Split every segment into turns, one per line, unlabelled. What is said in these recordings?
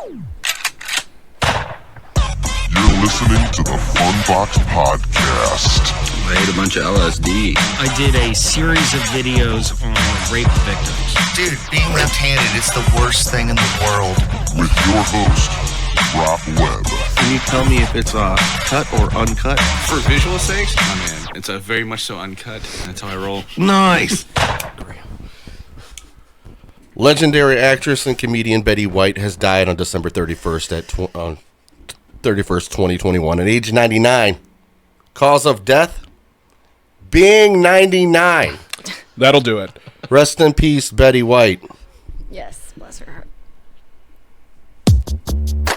You're listening to the Funbox Podcast.
I ate a bunch of LSD.
I did a series of videos on rape victims.
Dude, being left-handed is the worst thing in the world.
With your host, Rob Webb.
Can you tell me if it's cut or uncut?
For visual sakes, oh man, it's a very much so uncut. That's how I roll.
Nice.
Legendary actress and comedian Betty White has died on December 31st 2021 at age 99. Cause of death? Being 99.
That'll do it.
Rest in peace, Betty White.
Yes, bless her heart.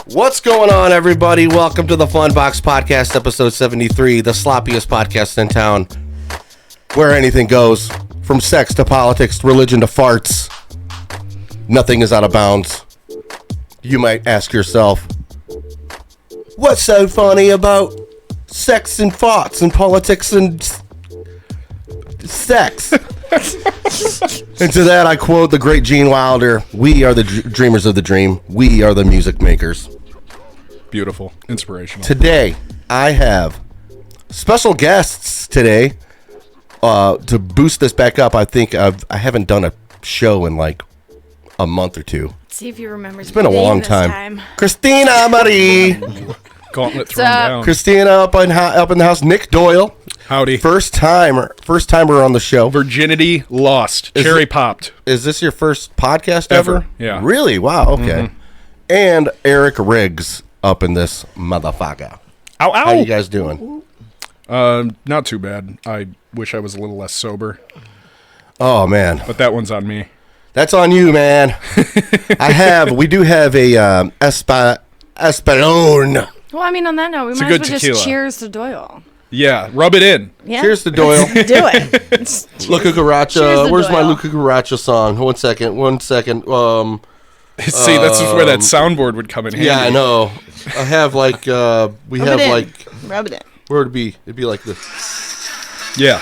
What's going on, everybody? Welcome to the Funbox Podcast, episode 73, the sloppiest podcast in town, where anything goes, from sex to politics, to religion to farts. Nothing is out of bounds. You might ask yourself, what's so funny about sex and farts and politics and sex? And to that I quote the great Gene Wilder, we are the dreamers of the dream, we are the music makers.
Beautiful. Inspirational.
Today I have special guests today to boost this back up. I think I haven't done a show in like a month or two.
See if you remember.
It's been a long time. Kristina Marie.
Gauntlet thrown down.
Kristina up in the house. Nick Doyle.
Howdy.
First timer on the show.
Virginity lost. Cherry popped.
Is this your first podcast ever?
Yeah.
Really? Wow. Okay. Mm-hmm. And Eric Riggs up in this motherfucker.
Ow, ow.
How you guys doing?
Not too bad. I wish I was a little less sober.
Oh man.
But that one's on me.
That's on you, man. We do have a Espelon.
Well, I mean, on that note, we
It's a
might as
good
well
tequila.
just cheers to Doyle.
Yeah, rub it in.
Yeah.
Cheers to Doyle.
Do it.
Luca
Cheers
Garacha.
to
Where's my
Doyle.
Luca Garacha song? One second.
See, that's just where that soundboard would come in handy.
Yeah, I know. I have like
Rub it in.
where would it be? It'd be like this.
Yeah.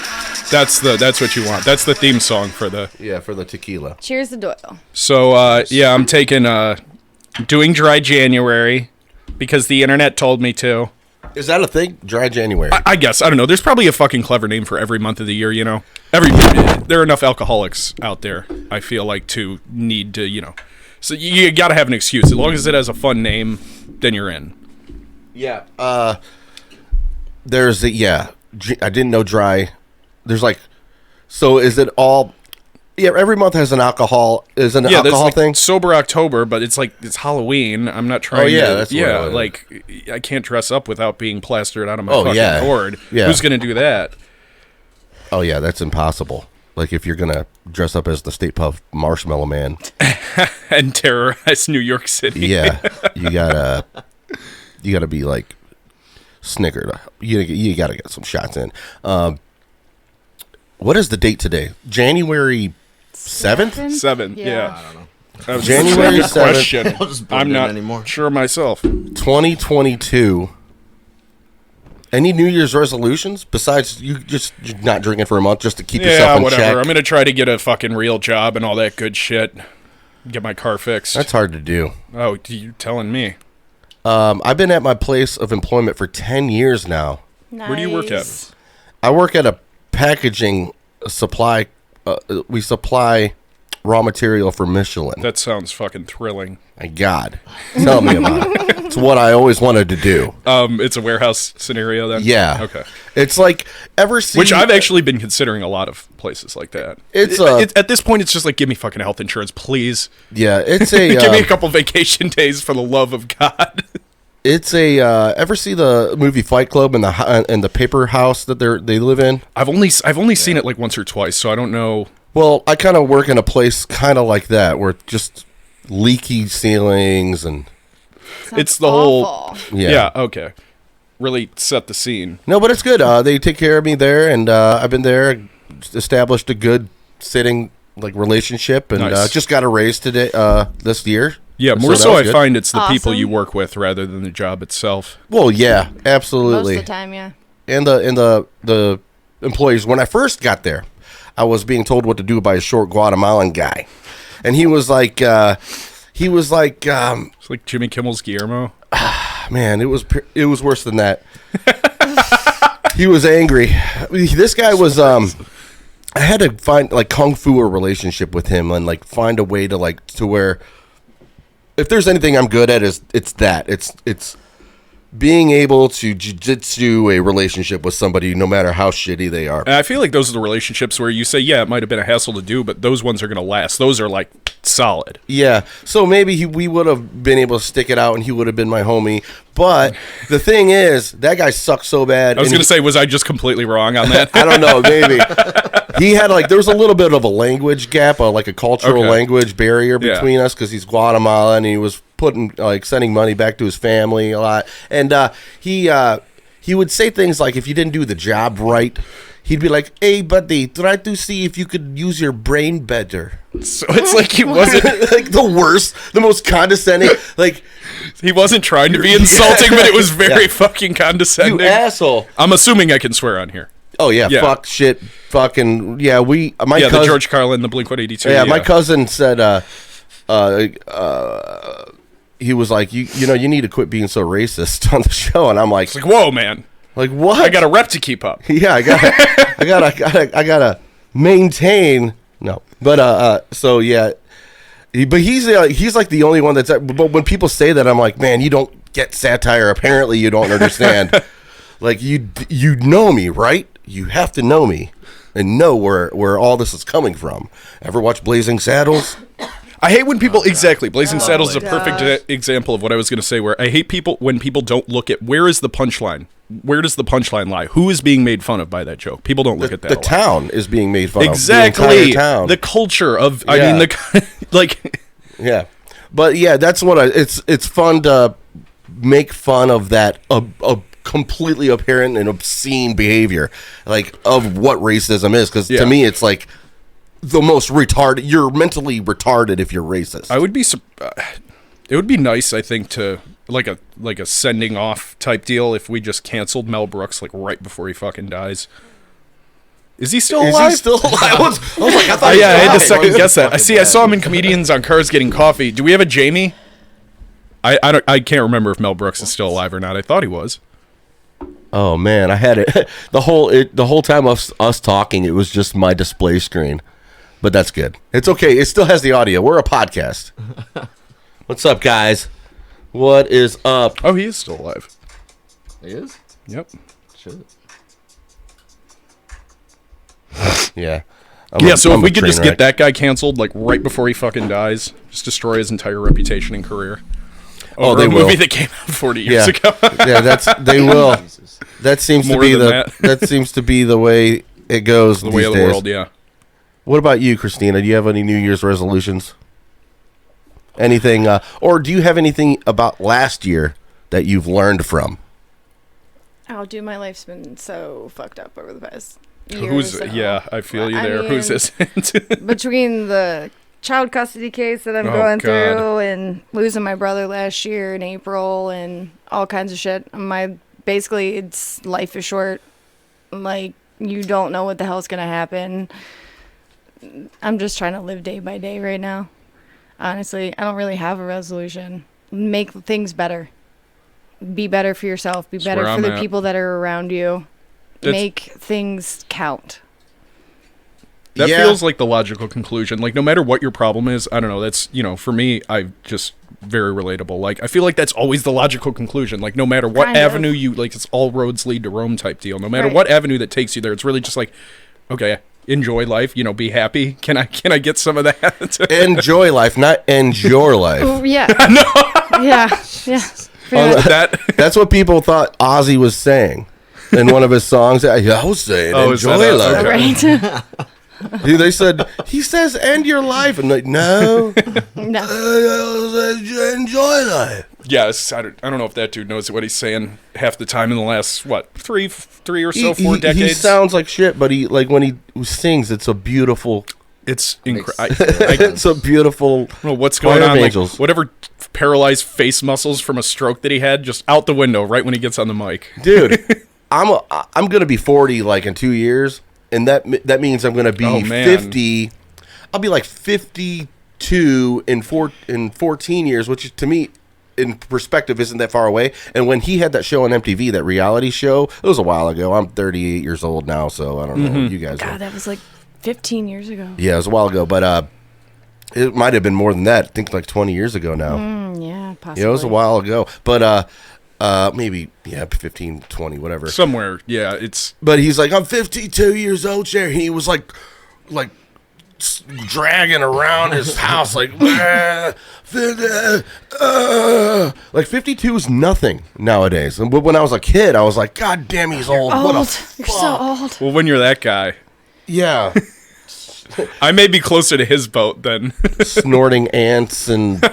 That's what you want. That's the theme song for the...
Yeah, for the tequila.
Cheers to Doyle.
So, yeah, I'm taking... doing dry January because the internet told me to.
Is that a thing? Dry January.
I guess. I don't know. There's probably a fucking clever name for every month of the year, you know? There are enough alcoholics out there, I feel like, to need to, you know... So you got to have an excuse. As long as it has a fun name, then you're in.
Yeah. I didn't know dry. There's like... So is it all... Yeah, every month has an alcohol. Is an alcohol
like
thing?
Sober October, but it's like it's Halloween. I'm not trying.
That's what it is.
Like I can't dress up without being plastered out of my fucking board.
Yeah.
Who's gonna do that?
Oh yeah, that's impossible. Like if you're gonna dress up as the Stay Puft Marshmallow Man
and terrorize New York City.
Yeah, you gotta be like snickered. You gotta get some shots in. What is the date today? January 7th?
7.
Yeah.
Yeah.
I don't know.
That was
January
a good
7th.
question. I'm not
anymore.
sure myself.
2022. Any New Year's resolutions besides you're not drinking for a month just to keep yourself in
whatever.
check?
I'm gonna try to get a fucking real job and all that good shit. Get my car fixed.
That's hard to do.
Oh, you telling me?
I've been at my place of employment for 10 years now.
Nice.
Where do you work at?
I work at a packaging supply. We supply raw material for Michelin.
That sounds fucking thrilling.
My God, tell me about it. It's what I always wanted to do.
It's a warehouse scenario then?
Yeah.
Okay.
It's like
Which I've actually been considering a lot of places like that. At this point, it's just like, give me fucking health insurance, please.
Yeah, it's a...
give me a couple vacation days for the love of God.
It's a... ever see the movie Fight Club and the paper house that they live in?
I've only seen it like once or twice, so I don't know.
Well, I kind of work in a place kind of like that, where just leaky ceilings and...
It's the
awful.
whole... Yeah, okay. Really set the scene.
No, but it's good. They take care of me there, and I've been there, established a good sitting like relationship, and
Nice.
just got a raise today this year.
Yeah,
So
more
that
so
was
I
good.
find it's the people
Awesome.
you work with rather than the job itself.
Well, yeah, absolutely.
Most of the time, yeah.
And the employees. When I first got there, I was being told what to do by a short Guatemalan guy, and he was like, he was like,
It's like Jimmy Kimmel's Guillermo.
man, it was worse than that. He was angry. This guy was I had to find like kung fu a relationship with him and like find a way to like to where if there's anything I'm good at it's that. It's being able to jiu-jitsu a relationship with somebody no matter how shitty they are.
And I feel like those are the relationships where you say, yeah, it might have been a hassle to do, but those ones are going to last. Those are like solid.
Yeah. So maybe we would have been able to stick it out and he would have been my homie. But the thing is, that guy sucked so bad.
I was going to say, was I just completely wrong on that?
I don't know, maybe. He had like, there was a little bit of a language gap, like a cultural language barrier between us because he's Guatemalan and he was putting, like, sending money back to his family a lot. And he would say things like, if you didn't do the job right, he'd be like, hey, buddy, try to see if you could use your brain better.
So it's like he wasn't
like the worst, the most condescending, like
he wasn't trying to be insulting, but it was very fucking condescending.
You asshole.
I'm assuming I can swear on here.
Oh yeah, fuck, shit, fucking, yeah. My cousin,
the George Carlin, the Blink-182.
Yeah, my cousin said, he was like, you know, you need to quit being so racist on the show, and I'm like,
it's like, whoa, man,
like what?
I got a rep to keep up.
Yeah, I gotta maintain. No, but so yeah, but he's like the only one that's. But when people say that, I'm like, man, you don't get satire. Apparently, you don't understand. Like you know me, right? You have to know me and know where all this is coming from. Ever watch Blazing Saddles?
I hate when people Blazing Saddles is a perfect example of what I was going to say. Where I hate when people don't look at where is the punchline. Where does the punchline lie? Who is being made fun of by that joke? People don't look at that.
The town is being made fun of.
Exactly.
The entire town.
The culture of. I mean, like.
Yeah, but yeah, that's what it's fun to make fun of that a completely apparent and obscene behavior, like of what racism is. Because to me, it's like the most retarded. You're mentally retarded if you're racist.
I would be. It would be nice, I think, to like a sending off type deal if we just canceled Mel Brooks like right before he fucking dies. Is he still alive?
Is he still alive? I was like, I thought.
I had to second guess that. I saw him in Comedians on Cars getting coffee. Do we have a Jamie? I can't remember if Mel Brooks is still alive or not. I thought he was.
Oh man, I had it the whole time of us talking. It was just my display screen, but that's good. It's okay. It still has the audio. We're a podcast. What's up, guys? What is up?
Oh, he is still alive.
He is?
Yep.
Shit.
Yeah.
So if we could just get that guy canceled, like right before he fucking dies, just destroy his entire reputation and career.
They will.
Movie that came out 40 years ago.
Yeah, they will. That seems to be that seems to be the way it goes.
The way of the world, yeah.
What about you, Kristina? Do you have any New Year's resolutions? Anything, or do you have anything about last year that you've learned from?
Oh, dude, my life's been so fucked up over the past year.
I feel you there. Who's this?
Between the child custody case that I'm going through and losing my brother last year in April and all kinds of shit. Basically, it's life is short. Like, you don't know what the hell's going to happen. I'm just trying to live day by day right now. Honestly, I don't really have a resolution. Make things better. Be better for yourself. Be better for the people that are around you. Make things count.
That feels like the logical conclusion. Like, no matter what your problem is, I don't know, that's, for me, I just very relatable. Like, I feel like that's always the logical conclusion. Like, no matter what avenue you, like, it's all roads lead to Rome type deal. No matter what avenue that takes you there, it's really just like, okay, enjoy life, be happy. Can I get some of that?
Enjoy life, not endure life.
Oh, yeah. No. Yeah.
That's what people thought Ozzy was saying in one of his songs. I was saying, enjoy life.
Right.
They said, he says, end your life. And like, no.
No.
Enjoy life.
Yes, I don't know if that dude knows what he's saying half the time in the last, three or so, 4 decades.
He sounds like shit, but when he sings, it's a beautiful...
It's incredible.
It's a beautiful...
I don't know what's going on. Like, whatever paralyzed face muscles from a stroke that he had, just out the window right when he gets on the mic.
Dude, I'm going to be 40 like in 2 years, and that means I'm going to be 50. I'll be like 52 to in 14 years, which to me, in perspective, isn't that far away. And when he had that show on MTV, that reality show, it was a while ago. I'm 38 years old now, so I don't know. You guys
God, that was like 15 years ago.
Yeah, it was a while ago, but it might have been more than that. I think like 20 years ago now.
Yeah, possibly.
Yeah, it was a while ago, but maybe 15, 20, whatever.
Somewhere, yeah, it's...
But he's like, I'm 52 years old, Jerry. He was like dragging around his house like 52 is nothing nowadays. But when I was a kid, I was like, God damn, he's old. What a
You're so old.
Well, when you're that guy,
yeah.
I may be closer to his boat than...
Snorting ants and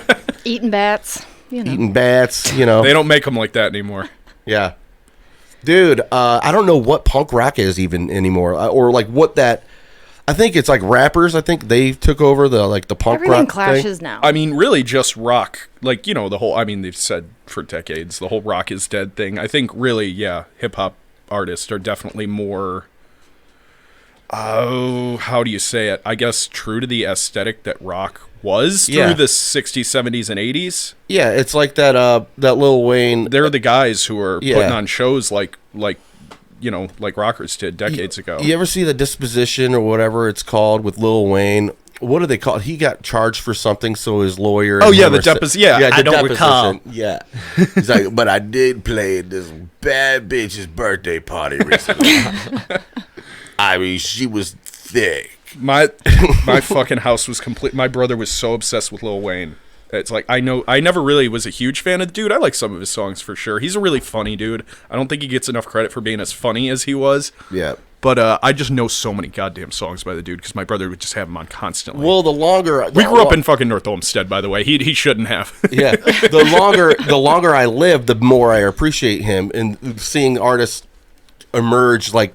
Eating bats. You know.
eating bats, you know.
They don't make them like that anymore.
Yeah. Dude, I don't know what punk rock is even anymore, or like what that... I think it's like rappers. I think they took over the punk
Everything
rock
clashes
thing.
now.
I mean, really just rock. Like, you know, the whole... I mean, they've said for decades, the whole rock is dead thing. I think really, yeah, hip-hop artists are definitely more... how do you say it? I guess true to the aesthetic that rock was through the 60s, 70s, and 80s.
Yeah, it's like that Lil Wayne.
They're the guys who are putting on shows like you know, like rockers did decades ago.
You ever see The Disposition or whatever it's called with Lil Wayne? What do they call it? He got charged for something, so his lawyer...
Oh, yeah, the deposition. Yeah, I don't recall.
Yeah. He's like, but I did play this bad bitch's birthday party recently. I mean, she was thick.
My fucking house was complete. My brother was so obsessed with Lil Wayne. It's like, I never really was a huge fan of the dude. I like some of his songs for sure. He's a really funny dude. I don't think he gets enough credit for being as funny as he was.
Yeah.
But I just know so many goddamn songs by the dude because my brother would just have them on constantly.
Well, we
grew up in fucking North Olmsted, by the way. He shouldn't have.
Yeah. The longer I live, the more I appreciate him, and seeing artists emerge like,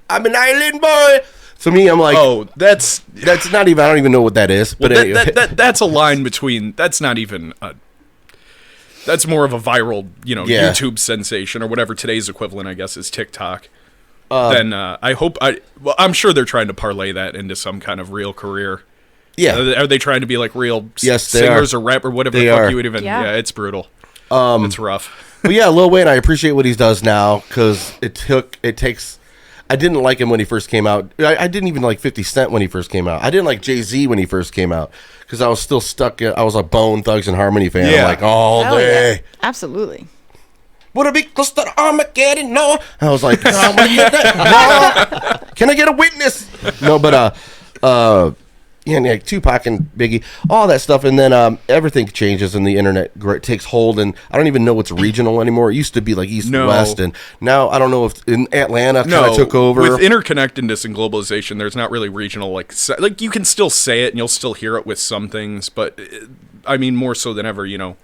I'm an island boy. To me, I'm like,
oh, that's
not even. I don't even know what that is. But
well,
anyway.
that's a line between. That's not even. That's more of a viral, you know, YouTube sensation or whatever today's equivalent, I guess, is TikTok. Then I'm sure they're trying to parlay that into some kind of real career.
Yeah.
Are they trying to be like real
singers
or rap or whatever
the
fuck
are.
you would even?
Yeah.
Yeah, it's brutal. It's rough.
But yeah, Lil Wayne, I appreciate what he does now because it takes. I didn't like him when he first came out. I didn't even like 50 Cent when he first came out. I didn't like Jay-Z when he first came out because I was still stuck. I was a Bone Thugs and Harmony fan.
Yeah.
I'm like, all
Hell
day.
yeah. Absolutely.
Would it be close to Armageddon? No. I was like, no. Can I get a witness? No, but like Tupac and Biggie, all that stuff, and then everything changes and the internet takes hold, and I don't even know what's regional anymore. It used to be like East and West, and now I don't know if in Atlanta kind of took over.
With interconnectedness and globalization, there's not really regional like you can still say it and you'll still hear it with some things, but I mean more so than ever, you know.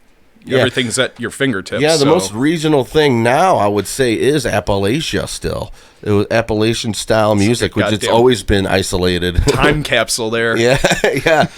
Yeah.
Everything's at your fingertips.
Yeah, the most regional thing now, I would say, is Appalachia still. It was Appalachian style music, which it's always been isolated.
Time capsule there.
Yeah, yeah.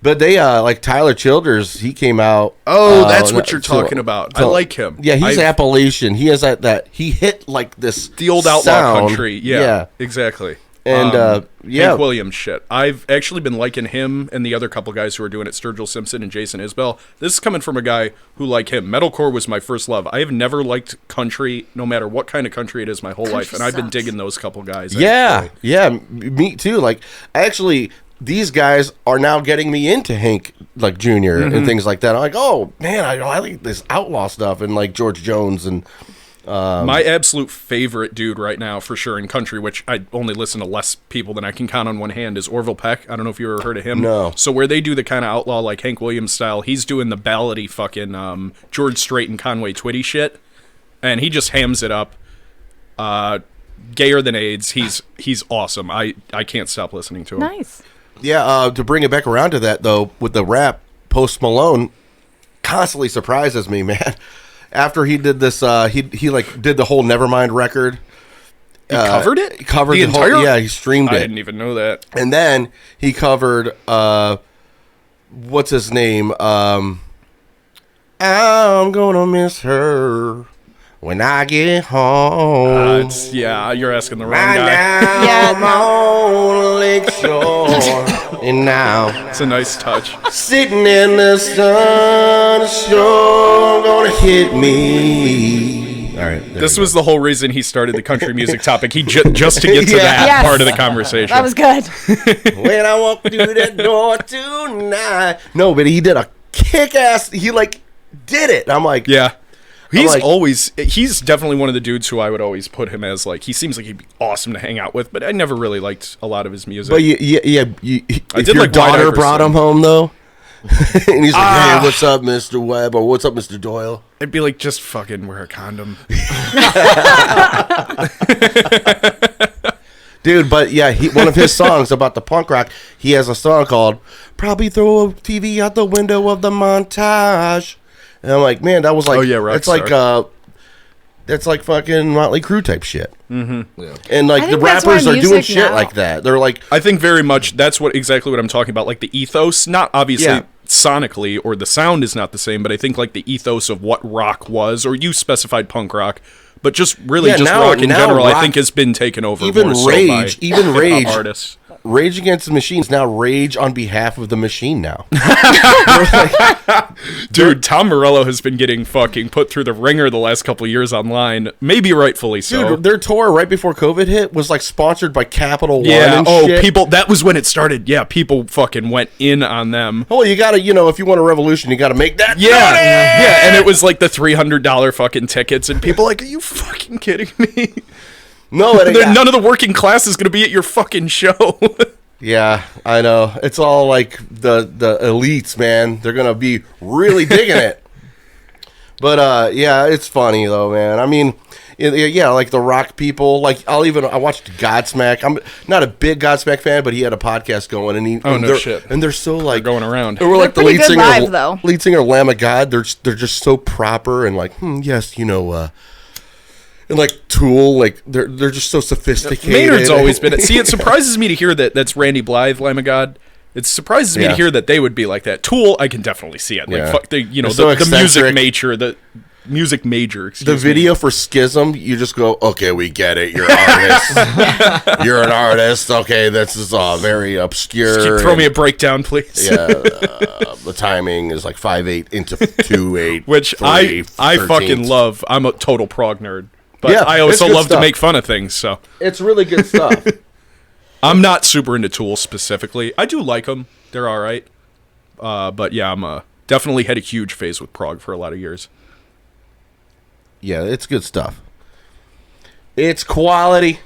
But they, like Tyler Childers, he came out.
Oh, that's what you're talking about. I like him.
Yeah, he's Appalachian. He has that he hit like this.
The old outlaw
sound.
country. Yeah, exactly.
And
Hank Williams shit. I've actually been liking him and the other couple guys who are doing it, Sturgill Simpson and Jason Isbell. This is coming from a guy who, like him, metalcore was my first love. I have never liked country, no matter what kind of country it is, my whole life, and I've been digging those couple guys.
Yeah, me too. Like, actually, these guys are now getting me into Hank, like Jr. and things like that. I'm like, oh man, I like this outlaw stuff, and like George Jones and.
My absolute favorite dude right now, for sure, in country, which I only listen to less people than I can count on one hand, is Orville Peck. I don't know if you ever heard of him.
No.
So where they do the kind of outlaw, like Hank Williams style, he's doing the ballady fucking George Strait and Conway Twitty shit, and he just hams it up. Gayer than AIDS. He's awesome. I can't stop listening to him.
Nice.
Yeah, to bring it back around to that, though, with the rap, Post Malone constantly surprises me, man. After he did this, he like did the whole Nevermind record.
He covered it?
He covered
the entire?
whole, yeah, he streamed it.
I didn't even know that.
And then he covered, what's his name? I'm gonna miss her. When I get home.
You're asking the wrong
Right
guy.
now, I'm on Lakeshore. And now,
It's a nice touch.
sitting in the sun, sure gonna hit me. All right.
This was the whole reason he started the country music topic. He just to get to
Yeah.
that
Yes.
part of the conversation.
That was good.
When I walk through that door tonight. No, but he did a kick-ass. He like did it. I'm like,
Yeah. He's
like-
he's definitely one of the dudes who I would always put him as, like, he seems like he'd be awesome to hang out with, but I never really liked a lot of his music.
But if
did
your
like White
daughter
Iverson.
brought him home though, and he's like, "Hey, what's up, Mr. Webb?" or "What's up, Mr. Doyle?"
I'd be like, just fucking wear a condom.
Dude, but yeah, one of his songs about the punk rock, he has a song called "Probably Throw a TV Out the Window of the Montage," and I'm like, man, that was like,
Oh, yeah,
it's like that's like fucking Motley Crue type shit. Mm-hmm. Yeah. And like
I
the
think that's
rappers
why
are doing
music
shit
now-
like that. They're like,
I think very much that's exactly what I'm talking about. Like the ethos, not obviously
Yeah.
sonically, or the sound is not the same, but I think like the ethos of what rock was, or you specified punk rock, but just really
Yeah,
just
now-
rock in
now
general, I
rock-
think has been taken over
even
more
Rage,
so by
even Rage,
artists.
Rage Against the Machine is now Rage on behalf of the machine now.
Dude, Tom Morello has been getting fucking put through the ringer the last couple of years online, maybe rightfully so.
Dude, their tour right before COVID hit was like sponsored by Capital One.
Yeah,
and shit.
people, that was when it started. Yeah, people fucking went in on them.
Oh, you gotta, if you want a revolution, you gotta make that.
Yeah,
money!
yeah, and it was like the $300 fucking tickets, and people like, are you fucking kidding me?
No,
None of the working class is gonna be at your fucking show.
Yeah, I know. It's all like the elites, man. They're gonna be really digging it. But yeah, it's funny though, man. I mean, yeah, like the rock people. Like I watched Godsmack. I'm not a big Godsmack fan, but he had a podcast going, and and they're so like
going around.
They were like the
pretty
lead
good
singer,
live, though.
lead singer Lamb of God. They're just so proper and like, yes, and like Tool, like they're just so sophisticated.
Maynard's always been. See, it surprises me to hear that's Randy Blythe, Lamb of God. It surprises me to hear that they would be like that. Tool, I can definitely see it. Like,
Yeah.
fuck, the
so
music major,
the video for Schism, you just go, okay, we get it. You're an artist. You're an artist. Okay, this is very obscure.
Throw me a breakdown, please.
Yeah, the timing is like 5/8 into 2/8,
Which
3,
I fucking
13th.
love. I'm a total prog nerd, but
Yeah,
I also
it's good
love to
stuff.
make fun of things. So
It's really good stuff.
I'm not super into Tool specifically. I do like them; they're all right. But yeah, I'm definitely had a huge phase with prog for a lot of years.
Yeah, it's good stuff. It's quality.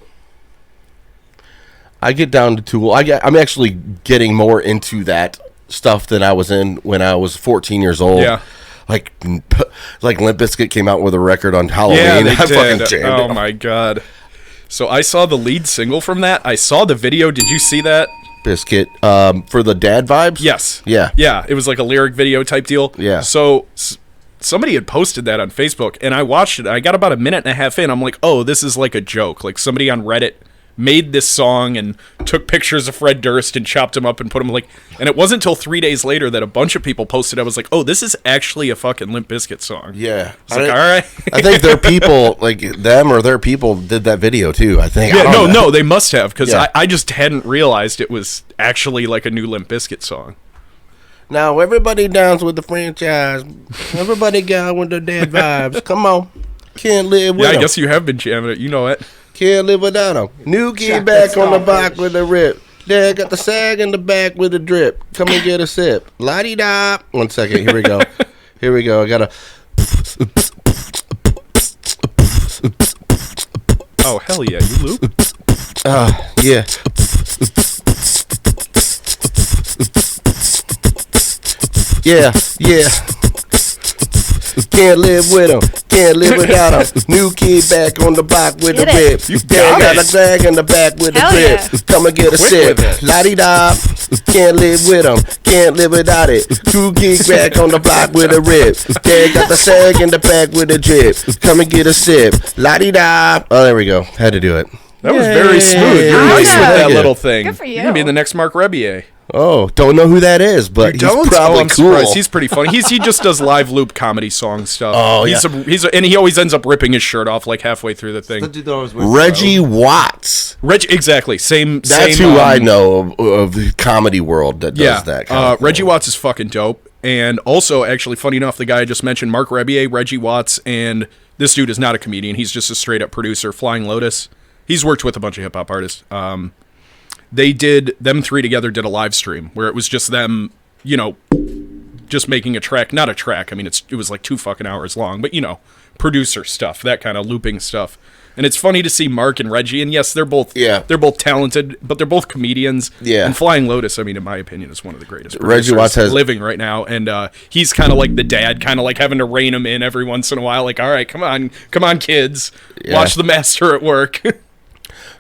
I get down to Tool. I'm actually getting more into that stuff than I was in when I was 14 years old.
Yeah.
Like Limp Bizkit came out with a record on Halloween.
Yeah, they
I fucking
did.
jammed
Oh
it.
my god! So I saw the lead single from that. I saw the video. Did you see that?
Biscuit for the dad vibes.
Yes.
Yeah.
Yeah. It was like a lyric video type deal.
Yeah.
So somebody had posted that on Facebook, and I watched it. I got about a minute and a half in. I'm like, oh, this is like a joke. Like somebody on Reddit made this song and took pictures of Fred Durst and chopped him up and put him like. And it wasn't until 3 days later that a bunch of people posted. I was like, oh, this is actually a fucking Limp Bizkit song.
Yeah.
I was like, all right.
I think their people, like them or their people, did that video too. I think.
Yeah,
I don't know.
no, they must have, because
Yeah.
I just hadn't realized it was actually like a new Limp Bizkit song.
Now everybody downs with the franchise. Everybody got with the dead vibes. Come on, can't live with
Yeah, I
them.
guess you have been jamming it. You know it.
Can't live without them. New kid back on the box with a rip. Dad got the sag in the back with a drip. Come and get a sip. La-di-da. 1 second. Here we go. Here we go. I gotta.
Oh hell yeah, you loop.
Yeah. Yeah, yeah. Can't live with him. Can't live without him. New kid back on the block with the
Get it.
whip. Dad got
it.
a drag in the back with the
Hell
drip.
yeah.
Come and get a
Quick
sip.
with it.
La-di-da. Can't live with him. Can't live without it. Two kids back on the block with a rip. Dad got the sag in the back with a drip. Come and get a sip. La-di-da. Oh, there we go. Had to do it.
That was very smooth. You're nice with that
Awesome.
little thing.
Good for you.
You're gonna be the next Mark Rebier.
Oh, don't know who that is, but he's probably
I'm
cool.
surprised. He's pretty funny. He just does live loop comedy song stuff.
Oh,
and he always ends up ripping his shirt off like halfway through the thing.
The dude that always wears
Reggie Watts.
Exactly. Same.
That's who I know of the comedy world that does that. Kind of
Reggie
thing.
Watts is fucking dope. And also, actually, funny enough, the guy I just mentioned, Mark Rebier, Reggie Watts, and this dude is not a comedian. He's just a straight up producer. Flying Lotus. He's worked with a bunch of hip hop artists. Them three together did a live stream where it was just them, just making a track. Not a track. I mean, it was like 2 fucking hours long, but producer stuff, that kind of looping stuff. And it's funny to see Mark and Reggie, and yes, they're both talented, but they're both comedians.
Yeah.
And Flying Lotus, I mean, in my opinion, is one of the greatest
Reggie Watts has
living right now, and he's kind of like the dad, kind of like having to rein him in every once in a while. Like, all right, come on, kids, watch the master at work.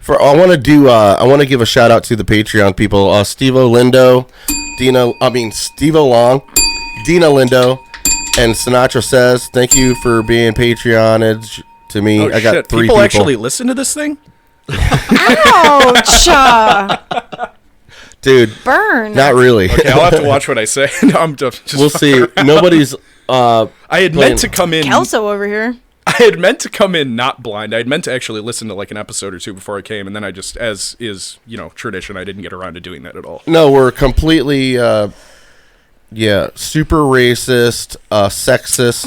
I want to give a shout out to the Patreon people. Steve-O Lindo, Steve-O Long, Dina Lindo, and Sinatra Says, thank you for being Patreonage to me. I got
shit.
3
people.
people
Actually listen to this thing?
Ouch!
Dude,
Burn.
not really.
Okay, I'll have to watch what I say. No, I'm just
We'll see. Nobody's
I had meant to come in.
Kelso over here.
I had meant to come in not blind. I had meant to actually listen to like an episode or 2 before I came, and then I just, as is, tradition, I didn't get around to doing that at all.
No, we're completely super racist, sexist,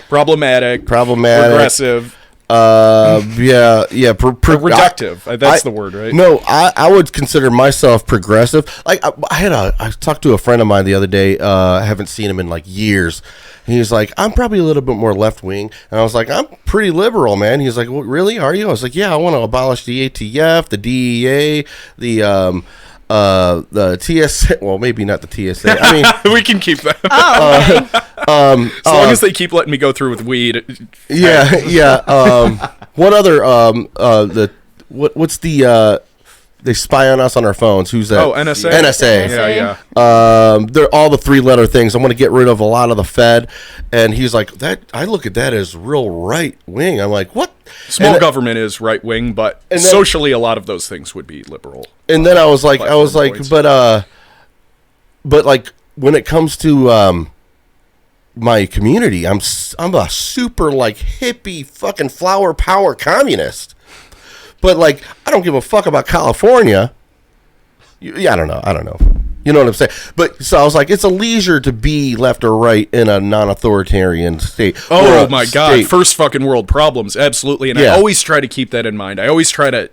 Problematic, progressive, reductive. That's the word, right?
No, I would consider myself progressive. Like I talked to a friend of mine the other day. I haven't seen him in like years. And he was like, I'm probably a little bit more left wing, and I was like, I'm pretty liberal, man. He's like, well, really? Are you? I was like, yeah, I want to abolish the ATF, the DEA, the TSA. Well, maybe not the TSA. I mean,
we can keep that. As long as they keep letting me go through with weed.
Yeah. What other what's the they spy on us on our phones? Who's that?
Oh, NSA.
NSA.
Yeah.
They're all the 3-letter things. I want to get rid of a lot of the Fed. And he's like, that. I look at that as real right wing. I'm like, what?
Small government is right wing, but socially, a lot of those things would be liberal.
And then I was like, but like when it comes to my community, I'm a super like hippie fucking flower power communist. But like, I don't give a fuck about California. I don't know. You know what I'm saying? But so I was like, it's a leisure to be left or right in a non-authoritarian state.
Oh my God. First fucking world problems. Absolutely. And I always try to keep that in mind. I always try to,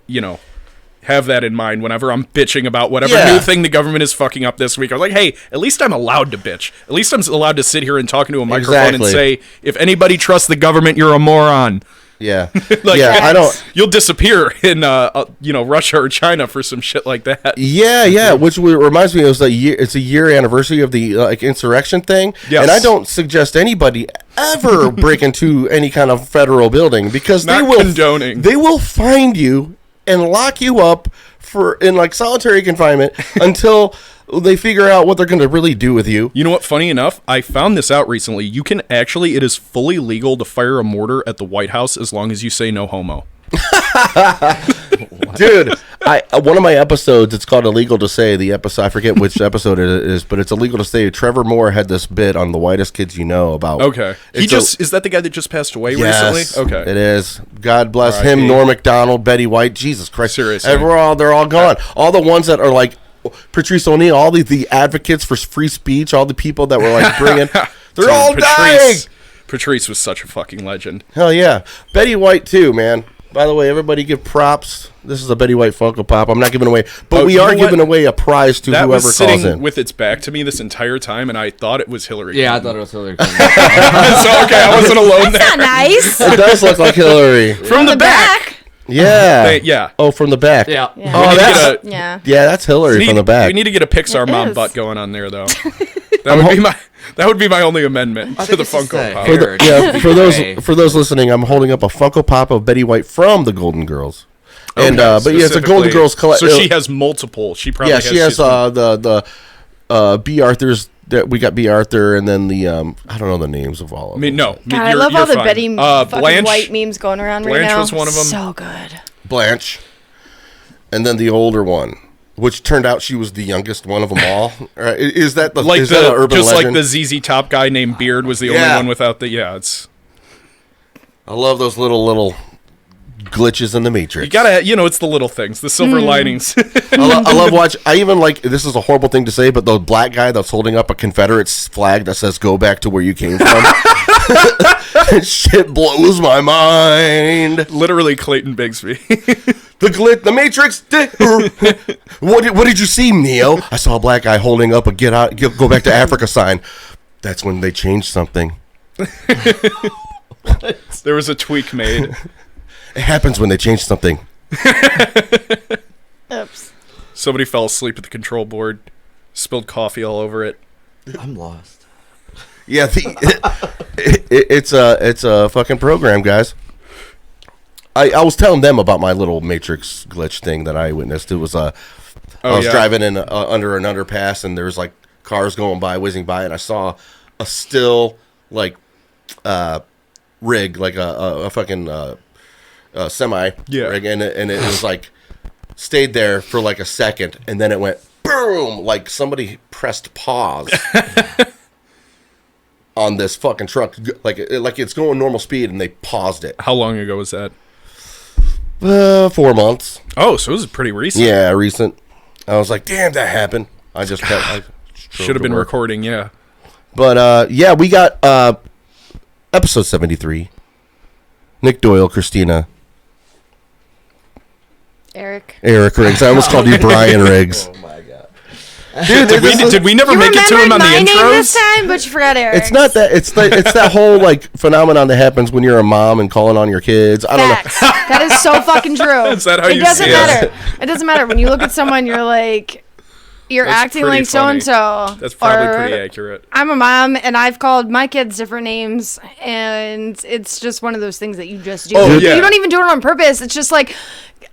have that in mind whenever I'm bitching about whatever new thing the government is fucking up this week. I'm like, hey, at least I'm allowed to bitch. At least I'm allowed to sit here and talk into a microphone and say, if anybody trusts the government, you're a moron.
Yeah.
I don't. You'll disappear in, Russia or China for some shit like that.
Yeah. Which reminds me, it's a year anniversary of the insurrection thing.
Yes.
And I don't suggest anybody ever break into any kind of federal building because they will find you and lock you up in like solitary confinement until they figure out what they're going to really do with you.
You know what? Funny enough, I found this out recently. You can it is fully legal to fire a mortar at the White House as long as you say no homo.
Dude, one of my episodes, it's called Illegal to Say. The episode, I forget which episode it is, but it's Illegal to Say. Trevor Moore had this bit on The Whitest Kids You Know about.
Okay. Is that the guy that just passed away recently? Okay.
It is. God bless him, Norm Macdonald, Betty White. Jesus Christ.
Seriously.
They're all gone. All the ones that are like Patrice O'Neill, all the advocates for free speech, all the people that were like bringing, they're all dying.
Patrice was such a fucking legend.
Hell yeah. Betty White too, man. By the way, everybody give props. This is a Betty White Funko Pop. I'm not giving away, but we are giving away a prize to whoever calls in.
That was sitting with its back to me this entire time, and I thought it was Hillary Clinton.
Yeah, I thought it was Hillary Clinton.
So, okay, I wasn't alone there.
That's not nice.
It does look like Hillary.
From the back.
Yeah.
Yeah.
Oh, from the back.
Yeah.
Oh,
yeah,
that's Hillary from the back.
We need to get a Pixar mom butt going on there, though. That would be my only amendment to the Funko Pop.
For those listening, I'm holding up a Funko Pop of Betty White from the Golden Girls. And but yeah, it's a Golden Girls collection.
So she has multiple. She probably
she has the B. Arthur's. We got B. Arthur, and then the I don't know the names of all of them.
I mean, no.
God, I love all the Betty
Blanche,
White memes going around right now.
Blanche was one of them.
So good.
Blanche, and then the older one. which turned out she was the youngest one of them all. Is that the
like
is that an urban
just
legend?
like the ZZ Top guy named Beard was the only one without the it's.
I love those little glitches in the Matrix.
You gotta, it's the little things, the silver linings.
I love watch. I even like. This is a horrible thing to say, but the black guy that's holding up a Confederate flag that says "Go back to where you came from." Shit blows my mind.
Literally, Clayton Bigsby.
The Matrix. What did you see, Neo? I saw a black guy holding up a go back to Africa sign. That's when they changed something.
There was a tweak made.
It happens when they change something.
Oops.
Somebody fell asleep at the control board, spilled coffee all over it.
I'm lost.
Yeah, it's a fucking program, guys. I was telling them about my little Matrix glitch thing that I witnessed. It was I was driving in under an underpass, and there was like cars going by, whizzing by, and I saw a still like rig, like a fucking semi rig, and it was like stayed there for like a second, and then it went boom, like somebody pressed pause on this fucking truck, like it's going normal speed, and they paused it.
How long ago was that?
4 months.
Oh, so it was pretty recent.
Yeah, recent. I was like, damn, that happened. I just
should have been recording, yeah.
But yeah, we got episode 73. Nick Doyle, Kristina,
Eric
Riggs. I almost called you Brian Riggs.
Oh my god.
Dude,
Did we never
you
make it to him on the
my name this
intros?
time, but you forgot Eric.
It's not that. It's that whole like phenomenon that happens when you're a mom and calling on your kids. I don't know.
Facts. That is so fucking true.
Is that how
it
you
doesn't
see
matter. It doesn't matter when you look at someone. You're like, you're
That's
acting
pretty
like so and so.
That's probably pretty accurate.
I'm a mom, and I've called my kids different names, and it's just one of those things that you just do.
Oh, yeah.
You don't even do it on purpose. It's just like,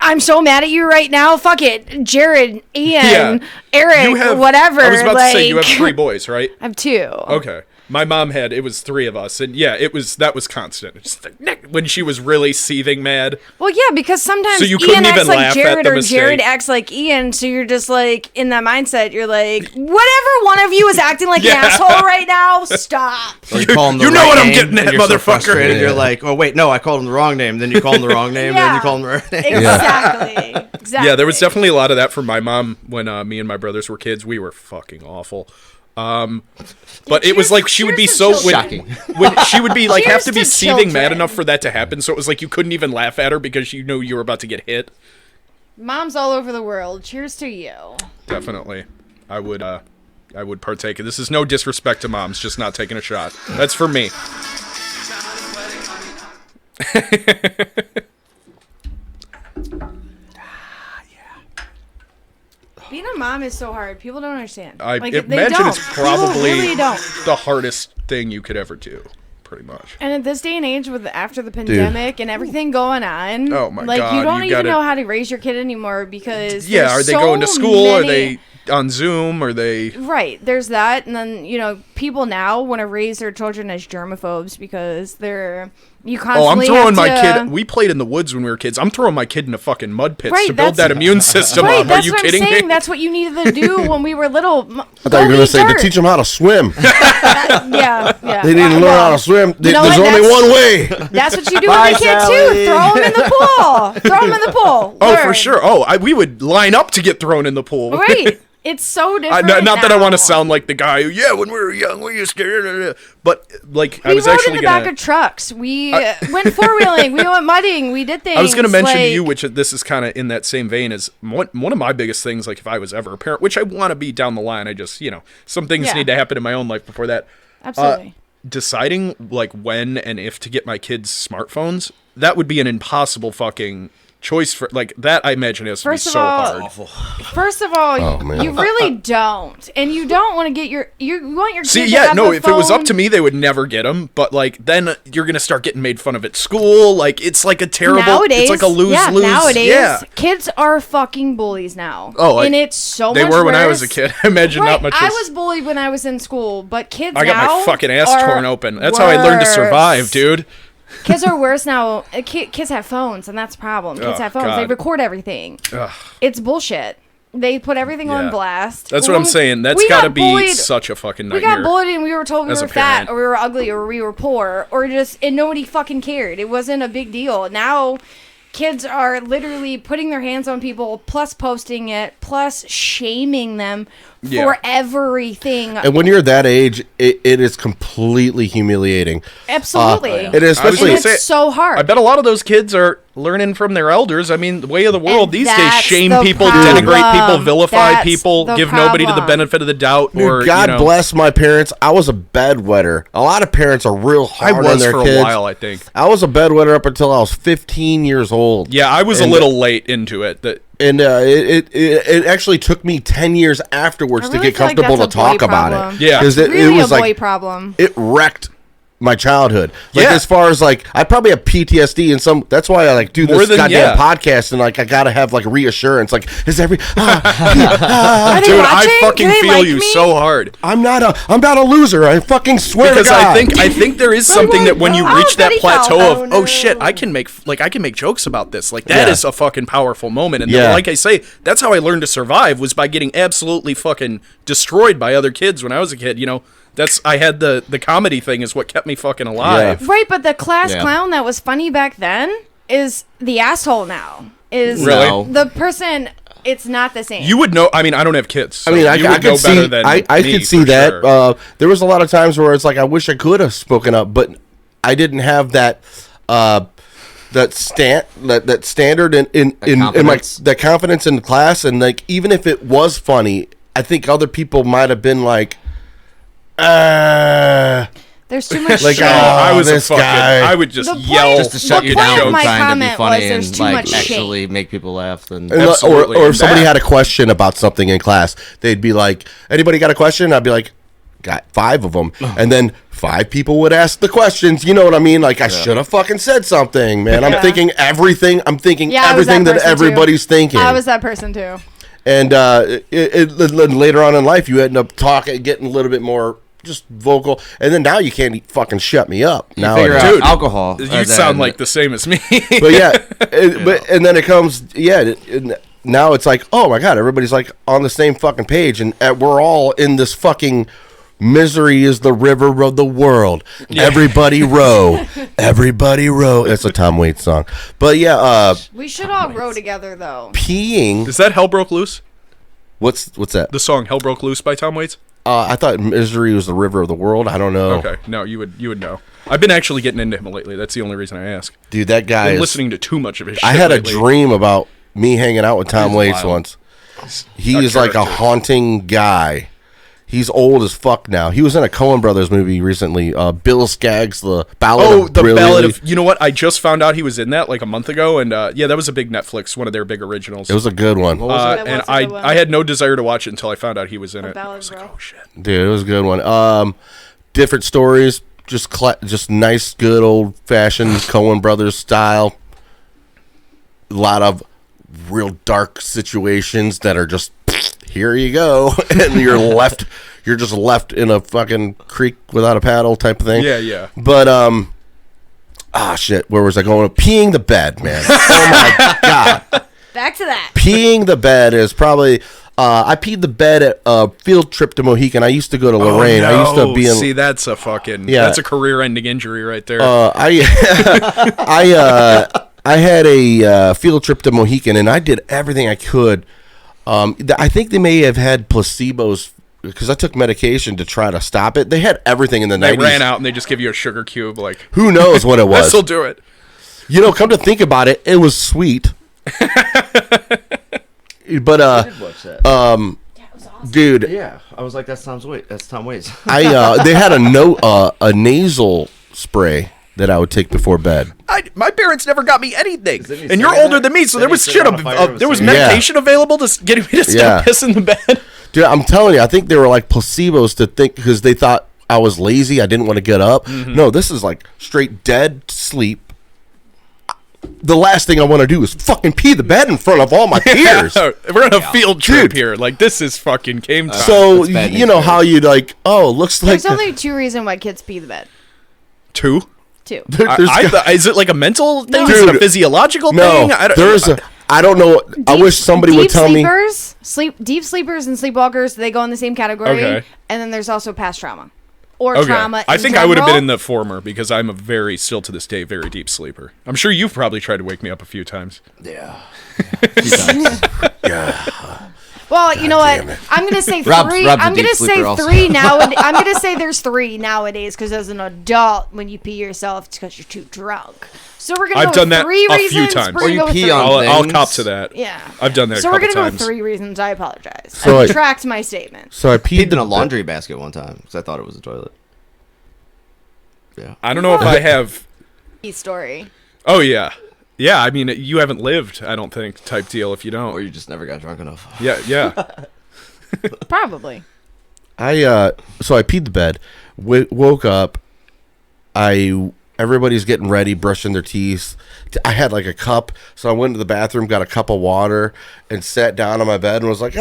I'm so mad at you right now. Fuck it, Jared, Ian, Eric, whatever.
I was about to say you have 3 boys, right?
I have 2.
Okay. My mom it was 3 of us, and yeah, that was constant. It's just like, when she was really seething mad.
Well, yeah, because sometimes
So you
Ian
couldn't
acts
even
like
laugh at
Jared
the
or Jared
mistake.
acts like Ian, so you're just like, in that mindset, you're like, whatever one of you is acting like an asshole right now, stop.
Or you call him the
You know
right
what I'm
name,
getting at,
and you're so
motherfucker.
frustrated, You're like, oh wait, no, I called him the wrong name. Then you call him the wrong name. Then you call him the right name.
Exactly. Exactly.
Yeah, there was definitely a lot of that from my mom when me and my brothers were kids. We were fucking awful. But it was like she would be so
Shocking.
when she would be like have
Cheers
to be
to
seething mad
children.
enough for that to happen. So it was like you couldn't even laugh at her because you knew you were about to get hit.
Moms all over the world. Cheers to you.
Definitely, I would partake. This is no disrespect to moms, just not taking a shot. That's for me.
Being a mom is so hard. People don't understand.
I
they
imagine
don't.
it's probably
People really don't.
the hardest thing you could ever do, pretty much.
And at this day and age, with after the pandemic and everything going on,
Oh my
like
God,
you don't
you
even
gotta-
know how to raise your kid anymore because
Yeah, are
there's
they
so
going to school? Are
many-
they on Zoom? Are they?
Right, there's that, and then people now want to raise their children as germaphobes because you
Oh, I'm
constantly
throwing my
have to-
kid. We played in the woods when we were kids. I'm throwing my kid in a fucking mud pits
Right,
to build
that's-
that immune system
Right,
up. Are
that's
you
what
kidding
I'm saying.
me?
That's what you needed to do when we were little.
I thought you were gonna say to teach them how to swim.
Yeah.
They need to learn how to swim.
You know
There's
what?
only one way.
That's what you do
Bye,
with the kid
Sally.
too. Throw them in the pool. Throw them in the pool.
Oh, for
Learn.
sure. Oh, we would line up to get thrown in the pool.
Right. It's so different.
Not that I want
now.
to sound like the guy who, when we were young, we used to, but like I
We
was
rode
actually
in the
gonna.
back of trucks. We went 4-wheeling. We went mudding. We did things.
I was going to mention to
like-
you, which this is kind of in that same vein, is one of my biggest things. Like if I was ever a parent, which I want to be down the line, I just some things
Yeah.
need to happen in my own life before that.
Absolutely.
Deciding like when and if to get my kids smartphones, that would be an impossible fucking choice for like that. I imagine it has to be
First of
so
all-
hard.
First of all,
man.
you really don't, and you don't want to get you want your kid
See,
to
yeah,
have
no,
the
if it was up
phone
to me, they would never get them. But like, then you're gonna start getting made fun of at school. Like, it's like a terrible.
Nowadays,
it's like a lose-lose.
Nowadays,
Yeah.
kids are fucking bullies now.
Oh,
and it's so
they
much
were when I was a
worse.
kid. I imagine
Right,
not much.
I
as-
was bullied when I was in school, but kids
I got
now
my fucking ass
are
torn open. That's how I learned to survive,
worse.
dude.
Kids are worse now. Kids have phones, and that's the problem. Kids
Oh,
have phones. They
God.
record everything.
Ugh.
It's bullshit. They put everything on blast.
That's what I'm saying. That's got to be such a fucking nightmare.
We got bullied and we were told we were fat or we were ugly or we were poor or and nobody fucking cared. It wasn't a big deal. Now kids are literally putting their hands on people, plus posting it, plus shaming them for everything.
And when you're that age, it is completely humiliating.
Absolutely.
It is, especially
it's so hard.
I bet a lot of those kids are learning from their elders. I mean, the way of the world these days, shame people, denigrate people, vilify people, give nobody the benefit of the doubt.
Dude, God bless my parents. I was a bedwetter. A lot of parents are real hard on their kids.
I was for a while, I think.
I was a bedwetter up until I was 15 years old.
Yeah, I was a little late into it.
It actually took me 10 years afterwards to get comfortable to talk about it.
Yeah,
because
it was
a
boy
like
problem.
It wrecked my childhood. Like as far as like I probably have PTSD and some. That's why I like do this goddamn podcast and like I gotta have like reassurance. Like is every dude,
I fucking feel you so hard.
I'm not a loser. I fucking swear to God.
Because I think there is something that when you reach that plateau of shit, I can make jokes about this. Like that is a fucking powerful moment. And then, like I say, that's how I learned to survive was by getting absolutely fucking destroyed by other kids when I was a kid. You know. I had the comedy thing is what kept me fucking alive.
Yeah. Right, but the class clown that was funny back then is the asshole now. Is
really?
The person, it's not the same.
You would know, I mean, I don't have kids. So
I mean, I could see, I
me,
could see that.
Sure.
There was a lot of times where it's like, I wish I could have spoken up, but I didn't have that, that standard in my that confidence in class. And like, even if it was funny, I think other people might have been like,
there's too much
like,
shit.
I was
this guy.
I would just yell
just to shut you down from trying to be funny
there's
and
too
like
much
actually
shit.
make people laugh. And
or if somebody had a question about something in class, they'd be like, anybody got a question? I'd be like, got 5 of them. And then 5 people would ask the questions. You know what I mean? Like, I should have fucking said something, man. I'm thinking everything. I'm thinking everything that everybody's thinking.
I was that person too.
And later on in life, you end up getting a little bit more just vocal, and then now you can't fucking shut me up. Now,
dude, alcohol.
You sound like the same as me.
But and then it comes, now it's like, oh my God, everybody's like on the same fucking page, and we're all in this fucking misery is the river of the world. Everybody row, everybody row. That's a Tom Waits song. But
we should all row together though.
Peeing.
Is that Hell Broke Loose?
What's that?
The song Hell Broke Loose by Tom Waits?
I thought misery was the river of the world. I don't know.
Okay, no, you would know. I've been actually getting into him lately. That's the only reason I ask.
Dude, that guy
I've been listening to too much of his shit
I had
lately.
a dream about me hanging out with Tom Waits once. He is like a haunting guy. He's old as fuck now. He was in a Coen Brothers movie recently. Bill Skaggs, the Ballad of
Ballad of... You know what? I just found out he was in that like a month ago, and that was a big Netflix, one of their big originals.
It was a good one.
And I had no desire to watch it until I found out he was in it. I was like, oh shit.
Dude, it was a good one. Different stories, just nice, good old-fashioned Coen Brothers style. A lot of real dark situations that are just... Here you go, and you're just left in a fucking creek without a paddle type of thing.
Yeah.
But shit, where was I going? Peeing the bed, man. Oh my God.
Back to that.
Peeing the bed is probably. I peed the bed at a field trip to Mohican. I used to go to Lorraine.
Oh, no.
I used to be in.
See, that's a fucking. That's a career-ending injury right there.
I had a field trip to Mohican, and I did everything I could. I think they may have had placebos because I took medication to try to stop it. They had everything in the 90s.
They ran out and they just give you a sugar cube. Like
who knows what it was?
This'll do it.
You know, come to think about it, it was sweet. But
I did watch that.
Yeah, it was awesome.
Dude,
Yeah, I was like, that's Tom Waits.
they had a nasal spray that I would take before bed.
My parents never got me anything,
Didn't he
and you're
say
older
that?
than me, so
Didn't
there
he
was
say
shit.
on fire
There was
was
medication available to get me to stop pissing the bed.
Dude, I'm telling you, I think they were like placebos to think because they thought I was lazy. I didn't want to get up. Mm-hmm. No, this is like straight dead sleep. The last thing I want to do is fucking pee the bed in front of all my peers.
We're on a field trip here. Like, this is fucking game time.
So, you know how you like, looks like...
There's only 2 reasons why kids pee the bed.
2?
2.
Is it like a mental thing?
No.
Is it a physiological thing?
I don't know. I wish somebody would tell me.
Sleepers, Deep sleepers and sleepwalkers, they go in the same category.
Okay.
And then there's also past trauma. Or
Okay.
trauma
I
in
think I would have been
general.
in the former because I'm still to this day, very deep sleeper. I'm sure you've probably tried to wake me up a few times.
Yeah.
Well, you know what? I'm gonna say
Rob's
three.
a
I'm
deep
gonna say
sleeper also.
three now. I'm gonna say there's three nowadays because as an adult, when you pee yourself, it's because you're too drunk. So we're gonna
I've
go
done
with
that
three
a few
reasons.
times.
We're
Or
gonna
you
go with
pee
three.
on
I'll
things.
cop to that.
Yeah.
I've done that
So
a
we're
couple
gonna go
times.
with 3 reasons. I apologize.
So
I
I-
retract my statement.
So I
Peed
peed
in a laundry basket one time because I thought it was a toilet. Yeah.
I don't know if I have.
Story.
Oh, yeah. Yeah, I mean, you haven't lived, I don't think, type deal if you
Or
don't.
you just never got drunk enough.
Yeah.
Probably.
so I peed the bed, woke up. Everybody's getting ready, brushing their teeth. I had like a cup, so I went to the bathroom, got a cup of water, and sat down on my bed and was like,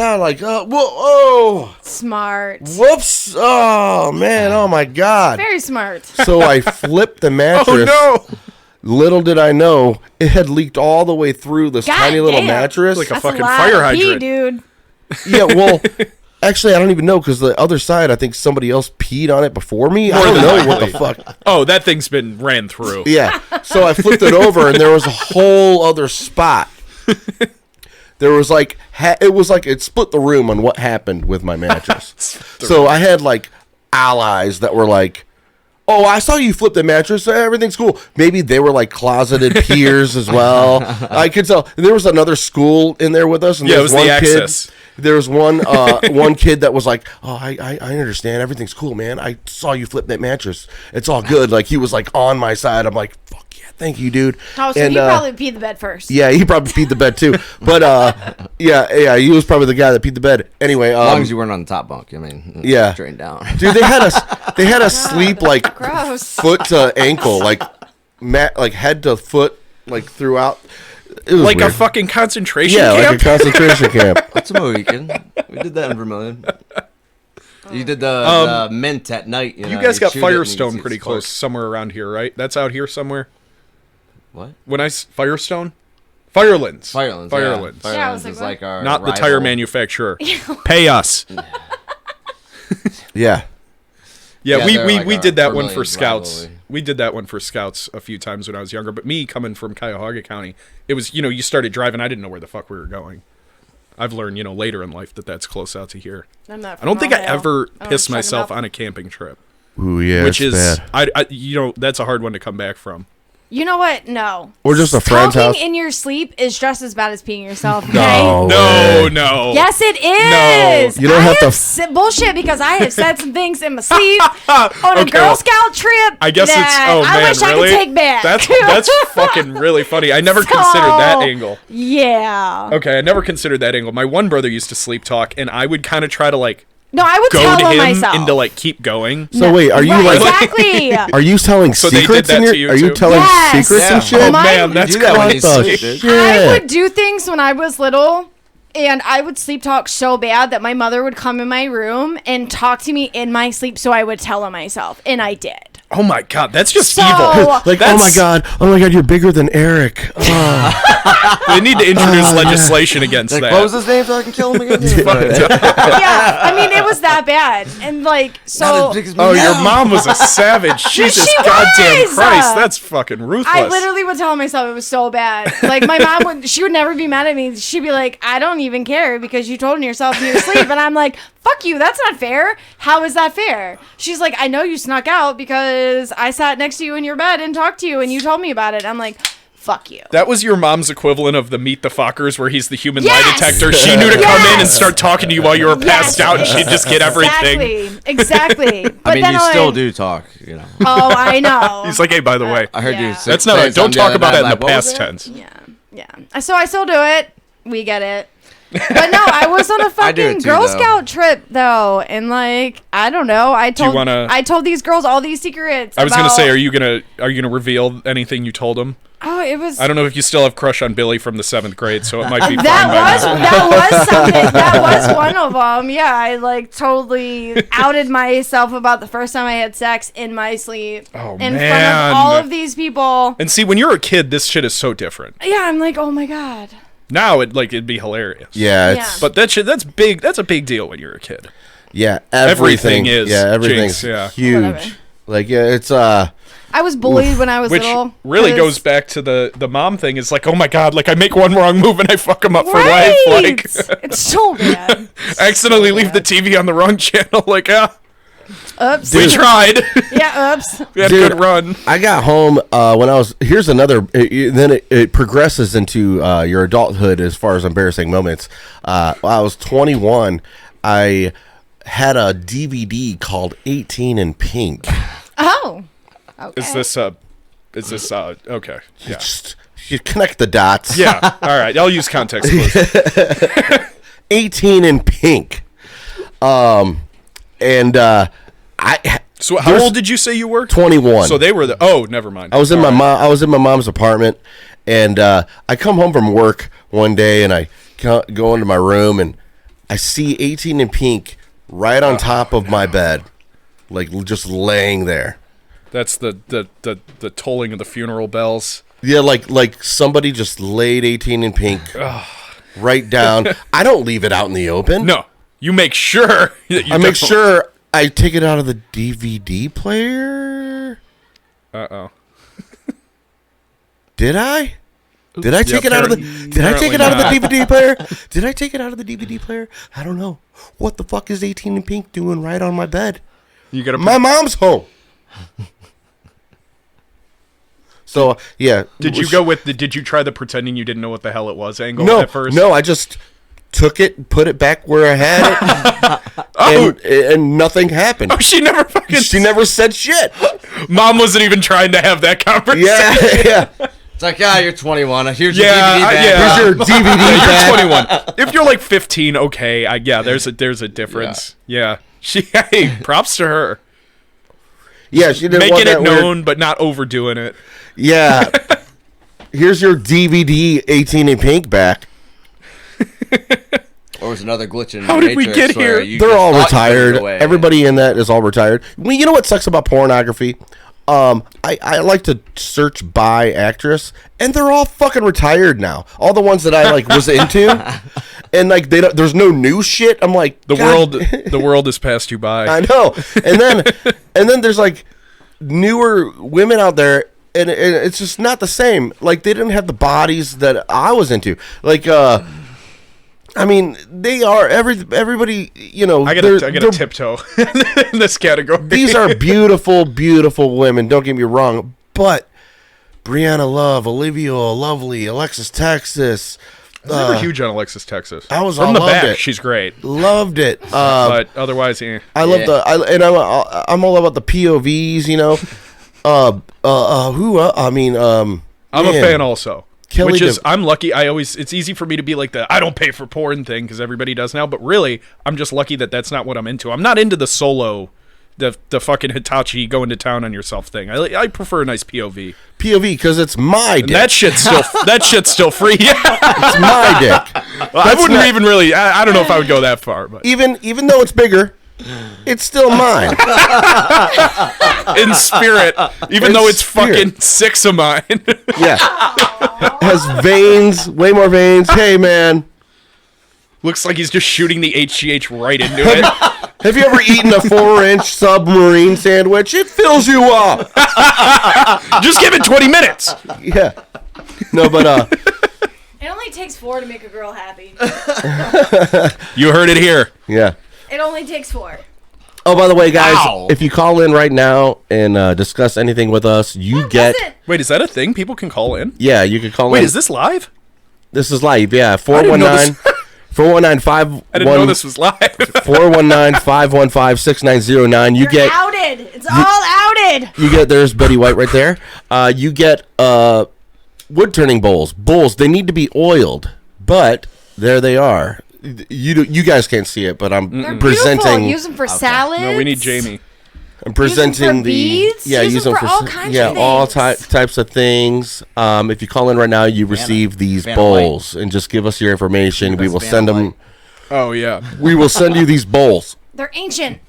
Smart.
whoops, oh man, oh my god.
Very smart.
So I flipped the mattress.
Oh, no!
Little did I know, it had leaked all the way through this
God
tiny little
damn.
mattress.
Like a
That's
fucking
lot
fire
of pee,
hydrant.
dude.
Yeah, well, actually, I don't even know because the other side, I think somebody else peed on it before me. I don't
than
know what
likely.
the fuck.
Oh, that thing's been ran through.
Yeah, so I flipped it over, and there was a whole other spot. There was like, it split the room on what happened with my mattress. So I had like allies that were like, "Oh, I saw you flip the mattress. Everything's cool." Maybe they were like closeted peers as well. I could tell. And there was another school in there with us, and
Yeah,
there
it was the
one
Access.
kid. There was one kid that was like, "Oh, I understand. Everything's cool, man. I saw you flip that mattress. It's all good." Like he was like on my side. I'm like, "Fuck yeah, thank you, dude."
Oh, so you probably peed the bed first.
Yeah, he probably peed the bed too. But yeah, he was probably the guy that peed the bed. Anyway,
As long as you weren't on the top bunk. I mean,
yeah.
drained down.
Dude, they had us sleep like
Gross.
foot to ankle, like head to foot, like throughout. It was
Like
weird.
a fucking concentration
yeah,
camp?
like a concentration camp.
That's a weekend. We did that in Vermilion. You did the mint at night. You
You
know,
guys got
shoot it and
Firestone
you
pretty
spark.
close somewhere around here, right? That's out here somewhere?
What?
Firestone? Firelands.
Firelands.
Firelands.
Yeah,
Yeah, I was
Firelands
like,
is
what?
like our
Not the
rival.
tire manufacturer. Pay us.
Yeah.
Yeah,
Yeah,
we
they're like
we
our
did that one for
Vermilion's
scouts.
rivalry.
We did that one for scouts a few times when I was younger. But me coming from Cuyahoga County, it was, you started driving. I didn't know where the fuck we were going. I've learned, later in life that's close out to here.
I'm not
I don't think I
Ohio.
ever
I don't
pissed
check 'em
myself
out.
on a camping trip,
Ooh, yeah.
which
it's
is
bad.
that's a hard one to come back from.
You know what? No.
Or just a friend's
Talking
house.
in your sleep is just as bad as peeing yourself. Okay?
No.
No,
way.
no.
Yes, it is.
You don't have to-
bullshit because I have said some things in my sleep on a
Okay,
Girl
well,
Scout trip.
I guess
that
it's. Oh
I
man,
wish
really?
I could take back.
That's fucking really funny. I never
So-
considered that angle.
Yeah.
Okay, I never considered that angle. My one brother used to sleep talk, and I would kind of try to like
No, I would
goad
tell
him
myself.
into like keep going.
So wait, are you
Right,
like?
exactly?
Are you telling
So they did
secrets
that
in your?
to you
Are you
too?
telling
Yes.
secrets
Yeah.
and shit?
Oh
My-
man,
You
that's
do that when
cool.
you
What the
sleep,
shit?
dude.
I would do things when I was little, and I would sleep talk so bad that my mother would come in my room and talk to me in my sleep, so I would tell myself, and I did.
Oh my god, that's just
So-
evil.
Like, oh my god, you're bigger than Eric. Oh.
They need to introduce legislation against
Like,
that.
what was his name so I can kill him again?
Yeah, I mean, it was that bad, and like, so
Not as big as me
Oh,
now.
your mom was a savage. Jesus
she
goddamn
was!
Christ, that's fucking ruthless.
I literally would tell myself it was so bad. Like my mom she would never be mad at me. She'd be like, "I don't even care because you told yourself in your sleep," and I'm like, "Fuck you, that's not fair. How is that fair?" She's like, "I know you snuck out because I sat next to you in your bed and talked to you, and you told me about it." I'm like, "Fuck you."
That was your mom's equivalent of the Meet the Fockers, where he's the human lie
Yes!
detector. She knew to come in and
Yes!
start talking to you while you were passed out, and she'd just get everything.
Exactly. But
I mean,
then
you still do talk, you know.
Oh, I know.
He's like, hey, by the way,
I heard
Yeah.
you.
that's not.
say
Don't
something the
talk
other
about
night,
that in
like,
the
what was
past
that?
tense.
Yeah. So I still do it. We get it. But no, I was on a
I do
fucking
it too,
Girl
though.
Scout trip though, and like I don't know. I told
wanna-
I told these girls all these secrets.
I was gonna
about-
say, are you gonna reveal anything you told him?
Oh, it was.
I don't know if you still have crush on Billy from the 7th grade, so it might be fine by now.
That was something. That was one of them. Yeah, I like totally outed myself about the first time I had sex in my sleep
Oh,
in front
man.
of all of these people.
And see, when you're a kid, this shit is so different.
Yeah, I'm like, oh my god.
Now it'd be hilarious.
Yeah,
Yeah.
But that's big. That's a big deal when you're a kid.
yeah,
Everything is
everything's
Jinx, yeah.
huge.
Whatever.
Like it's
I was bullied when I was
Which
little.
really
'cause-
goes back to the mom thing. It's like, oh my god, like I make one wrong move and I fuck him up for
Right.
life. Like
It's so bad.
I accidentally leave the TV on the wrong channel. Like,
Oops.
we tried.
Yeah, oops.
We had
Dude,
a good run.
I got home when I was. Here's another. Then it progresses into your adulthood as far as embarrassing moments. When I was 21. I had a DVD called 18 in Pink.
Oh. Okay.
Is this okay? Yeah.
Just you connect the dots.
Yeah. All right. I'll use context clues.
18 in Pink. And I.
So how old did you say you were?
21.
So they were the. Oh, never mind.
I was in I was in my mom's apartment, and I come home from work one day, and I go into my room, and I see 18 in Pink right on top of my bed, like just laying there.
That's the tolling of the funeral bells.
Yeah, like somebody just laid 18 in Pink right down. I don't leave it out in the open.
No, you make sure. That you
I make
don't.
sure I take it out of the DVD player.
Uh-oh.
Did I? Did I take it out of the? Did I take it out of the DVD player? Did I take it out of the DVD player? I don't know. What the fuck is 18 in Pink doing right on my bed?
You gotta.
My mom's home. So yeah.
Did you go with the? Did you try the pretending you didn't know what the hell it was angle
No,
at first?
no. I just took it, put it back where I had it, and nothing happened.
Oh, she never fucking.
She never said shit.
Mom wasn't even trying to have that conversation.
Yeah, yeah.
It's like, you're 21. Here's your
Yeah,
DVD back.
yeah.
Here's your DVD back.
You're 21. If you're like 15, okay, there's a difference. Yeah. Hey, props to her.
Yeah, she didn't want
Making
that
it
weird-
known, but not overdoing it.
Yeah. Here's your DVD 18 in Pink back.
Or was another glitch in
How
the
did we
Matrix
get
where
here?
you
They're
just
all
thought you put it
retired.
away.
Everybody in that is all retired. Well, you know what sucks about pornography? I like to search by actress, and they're all fucking retired now. All the ones that I like was into, and like there's no new shit. I'm like,
The
God.
world has passed you by.
I know. And then there's like newer women out there, and it's just not the same. Like they didn't have the bodies that I was into. Like I mean, they are everybody. You know,
I gotta tiptoe in this category.
these are beautiful, beautiful women. Don't get me wrong, but Brianna Love, Olivia Lovely, Alexis Texas.
I was never huge on Alexis Texas.
I
From the
loved
back,
it.
she's great.
Loved it.
But otherwise, yeah.
I love I'm all about the POVs. You know,
I'm a fan also.
Kelly
Which is,
Div-
I'm lucky. It's easy for me to be like I don't pay for porn thing because everybody does now. But really, I'm just lucky that that's not what I'm into. I'm not into the solo, the fucking Hitachi going to town on yourself thing. I prefer a nice POV.
POV because it's my dick.
And that shit's still free. Yeah.
It's my dick.
I wouldn't even really. I don't know if I would go that far, but
Even though it's bigger, it's still mine.
in spirit, even
In
though it's
spirit.
fucking 6 of mine.
Yeah. Has veins, way more veins. Hey, man.
Looks like he's just shooting the HGH right into it.
Have you ever eaten a 4-inch submarine sandwich? It fills you up.
Just give it 20 minutes.
Yeah. No, but
It only takes 4 to make a girl happy.
You heard it here.
yeah.
It only takes 4.
Oh, by the way, guys,
Wow.
if you call in right now and discuss anything with us, you get.
Does it?
Wait, is that a thing? People can call in?
Yeah, you can call
Wait,
in.
is this live?
This is live, yeah.
didn't know this-
419
I didn't know this was live.
419-515-6909. You
You're
get
outed. It's all outed.
you get there's Betty White right there. You get wood turning bowls. Bowls, they need to be oiled, but there they are. You guys can't see it, but I'm
They're
presenting
beautiful. Use them for salads.
No, we need Jamie.
I'm presenting
for beads?
yeah,
Use
use
them
them
for all kinds of
all
things.
types of things. If you call in right now, you receive these
Vanna
bowls, and just give us your information. We will
Vanna
send them.
White.
Oh, yeah.
We will send you these bowls.
They're ancient.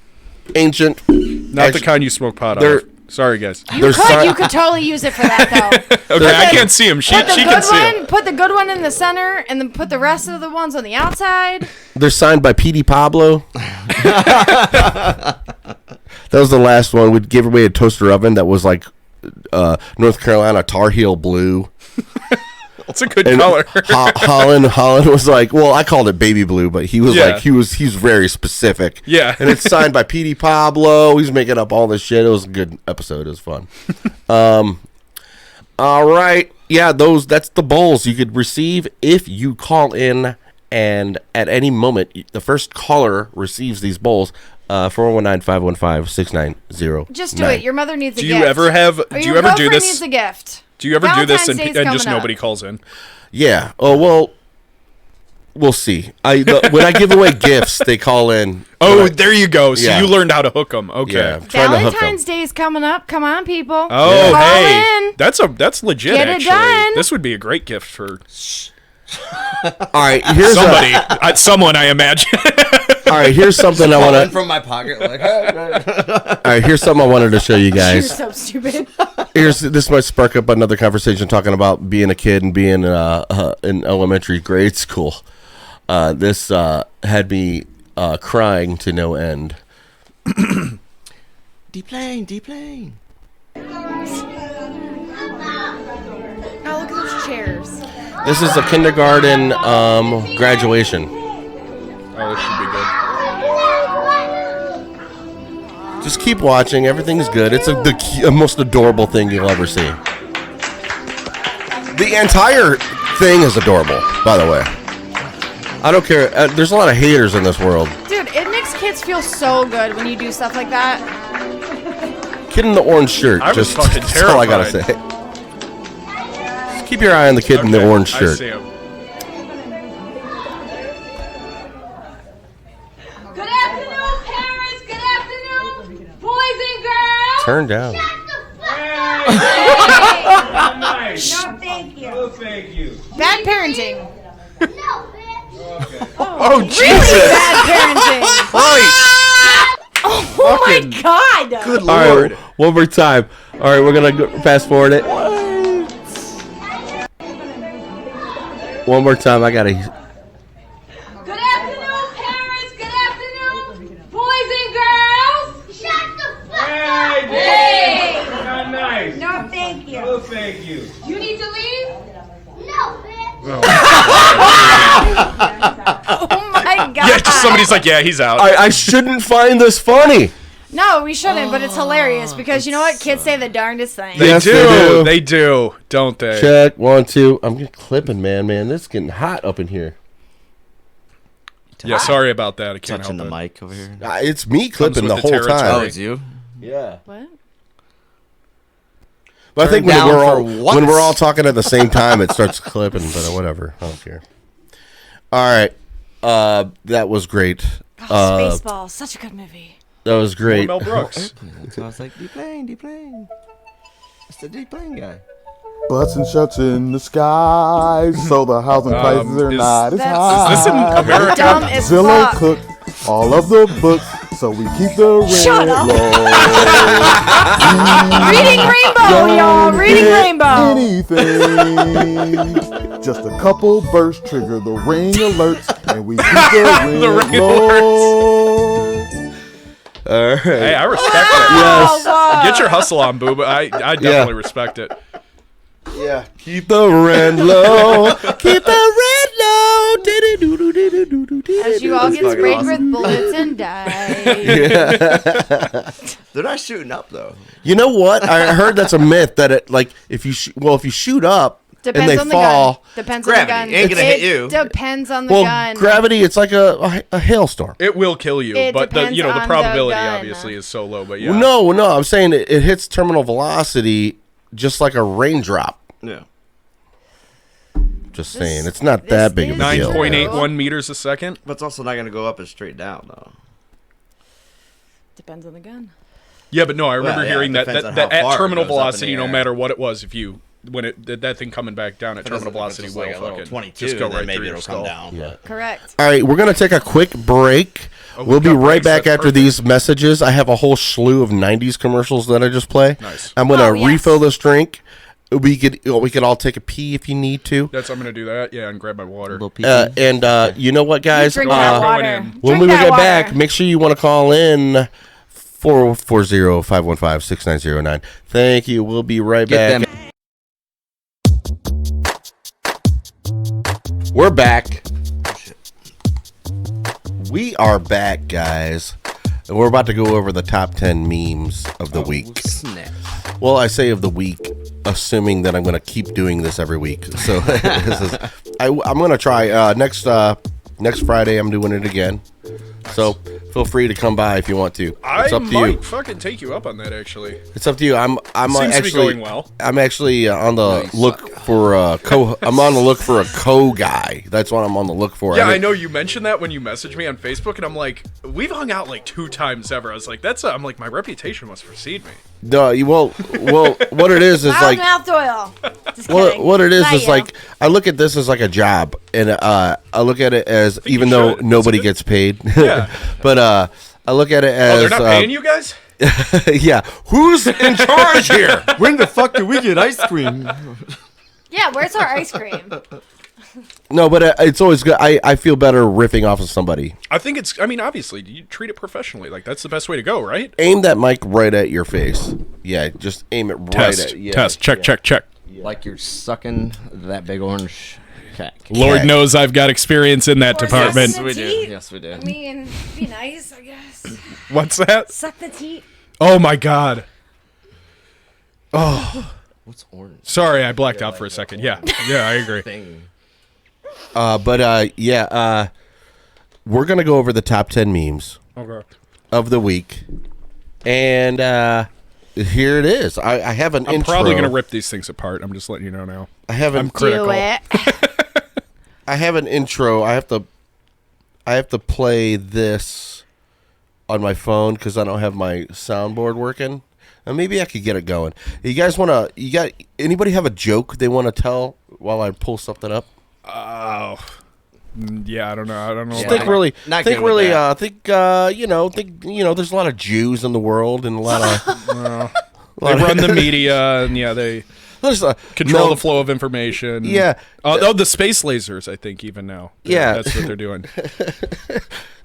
Ancient.
Not the kind you smoke pot out
They're
of. Sorry, guys.
You could totally use it for that though.
Okay, I can't see him. She can see him.
Put the good one in the center, and then put the rest of the ones on the outside.
They're signed by P.D. Pablo. That was the last one. We gave away a toaster oven that was like North Carolina Tar Heel blue.
It's a good color.
Holland was like, well, I called it baby blue, but he was like, he's very specific.
Yeah.
And it's signed by P.D. Pablo. He's making up all this shit. It was a good episode. It was fun. All right. Yeah, that's the bowls you could receive if you call in, and at any moment, the first caller receives these bowls. 419-515-6909.
Just do it. Your mother needs a gift.
Do you ever do this?
Needs a gift.
Do you ever do this and
Valentine's Day's
just
coming
nobody
up.
calls in?
Yeah. Oh, well, we'll see. When I give away gifts, they call in.
Oh, there you go. So
Yeah.
you learned how to hook them. Okay.
Yeah, I'm trying to hook 'em.
Valentine's Day is coming up. Come on, people.
Oh,
Call
hey.
in.
That's legit,
Get it
actually.
done.
This would be a great gift for
All right. Here's
somebody. Someone, I imagine.
all right. Here's something I want to.
from my pocket. Like,
All right. Here's something I wanted to show you
You're
guys.
so stupid.
This might spark up another conversation talking about being a kid and being in elementary grade school. This had me crying to no end.
deplane.
Oh, look at those chairs.
This is a kindergarten graduation.
Oh, this should be good.
Just keep watching. Everything's good. It's the most adorable thing you'll ever see. The entire thing is adorable, by the way. I don't care. There's a lot of haters in this world.
Dude, it makes kids feel so good when you do stuff like that.
Kid in the orange shirt.
I was fucking
That's all I gotta say.
terrified.
Just keep your eye on the kid in the orange
I
shirt.
see him.
Good afternoon, parents. Good afternoon, boys and girls.
Turn down.
No, thank you. No, thank you.
Bad parenting.
No, bitch.
Oh, Jesus.
Bad parenting. Oh my God.
Good
All right,
Lord.
one more time. All right, we're gonna fast forward it. One more time. I gotta.
Good afternoon, parents. Good afternoon, boys and girls. Shut the fuck up. Hey.
Not nice.
No, thank you.
No, thank you.
You need to leave? No, bitch.
Oh my God.
Yeah, just somebody's like, yeah, he's out.
I shouldn't find this funny.
No, we shouldn't, but it's hilarious because you know what? Kids say the darndest things.
They
Yes,
do.
they do.
They do, don't they?
Check 1, 2. I'm getting clipping, man. This is getting hot up in here.
Yeah, sorry about that. I can't
Touching
help
the
it.
mic over here.
It's me clipping
with
the
the
whole
territory.
time.
Oh, it's you?
Yeah.
What?
But I think
Turn
when
down
we're all
for what?
when we're all talking at the same time, it starts clipping. But whatever, I don't care. All right, that was great.
Oh, Spaceballs, such a good movie.
That was great.
Mel Brooks.
So I was like, deplane. It's the deplane guy.
Butts and shuts in the sky, so the housing prices are not as high.
Is this in America?
Dumb as
Zillow
fuck.
cooked all of the books, so we keep the rent
Shut up.
low.
Reading Rainbow, y'all. Reading
Get
Rainbow.
Anything. Just a couple bursts trigger the ring alerts, and we keep the rent
ring
low.
All right.
Hey, I respect it.
Yes.
Get your hustle on, boo. But I definitely respect it.
Yeah. Keep the rent low. Keep the rent low.
As you all get sprayed with bullets and die.
They're not shooting up, though.
You know what? I heard that's a myth that it if you shoot up
Depends
and they
on the
fall.
gun. Depends
Gravity
on the gun.
ain't gonna hit you.
Depends on the
Well,
gun.
gravity, it's like a hailstorm.
It will kill you,
It
but the
depends
the
on the
probability
gun.
obviously is so low. But yeah,
No, I'm saying it hits terminal velocity just like a raindrop.
Yeah.
Just saying, it's not that big of a deal.
9.81 meters a second.
But it's also not going to go up and straight down, though.
Depends on the gun.
Yeah, but no, I remember
Well, yeah,
hearing
it
that
depends on
that
how
at
far it
terminal
goes up in the
velocity, no
air.
matter what it was, if you that thing coming back down at terminal velocity will fucking
22,
just go right
maybe
through your
it'll come
skull.
down.
Yeah.
Correct.
All right, we're going to take a quick break. We'll be
got
right
breaks,
back
that's
after
perfect.
these messages. I have a whole slew of 90s commercials that I just play.
Nice.
I'm going to
yes.
refill this drink. We could all take a pee if you need to.
I'm gonna do that. Yeah, and grab my water.
And you know what, guys?
Drink that water.
When
Drink
we
that
get
water.
back, make sure you want to call in 440-515-6909. Thank you. We'll be right back. We're back. We are back, guys. And we're about to go over the top 10 memes of the week.
Snap.
Well, I say of the week, assuming that I'm going to keep doing this every week. So I'm going to try next Friday. I'm doing it again. So feel free to come by if you want to. It's up to you.
I might fucking take you up on that, actually.
It's up to you. I'm
Seems
actually
to be going well.
I'm actually on the look for a I'm on the look for a guy. That's what I'm on the look for.
Yeah, I know you mentioned that when you messaged me on Facebook, and I'm like, we've hung out like 2 times ever. I was like, I'm like, my reputation must precede me.
No, what it is like
Loudmouth Doyle. Just
what
kidding.
it is
Not you.
like I look at this as like a job, and I look at it as even though
should.
nobody gets paid.
Yeah.
But I look at it as
They're not paying you guys?
yeah. Who's in charge here?
When the fuck do we get ice cream?
Yeah, where's our ice cream?
No, but it's always good. I feel better riffing off of somebody.
I think obviously, you treat it professionally. Like, that's the best way to go, right?
Aim that mic right at your face. Yeah, just aim it right at you.
Test. Check.
Like you're sucking that big orange cack.
Lord knows I've got experience in that
Or
department.
suck the
We do.
teat.
Yes, we do.
I mean, be nice, I guess.
What's that?
Suck the teat.
Oh, my God.
What's orange?
Sorry, I blacked out for a second. Yeah, I agree.
Thing.
We're gonna go over the top 10 memes
Okay.
of the week, and here it is. I have an
I'm
intro.
probably going to rip these things apart. I'm just letting you know now.
I have
I'm
an
critical.
Do it.
I have an intro. I have to play this on my phone because I don't have my soundboard working. And maybe I could get it going. Anybody have a joke they want to tell while I pull something up?
Oh. Yeah, I don't know. I don't know.
Yeah.
about
Think really,
Not
think
good with
really,
that.
there's a lot of Jews in the world and a lot of.
They run the media, and they control the
no,
flow of information.
Yeah.
The space lasers, I think, even now.
Yeah.
That's what they're doing.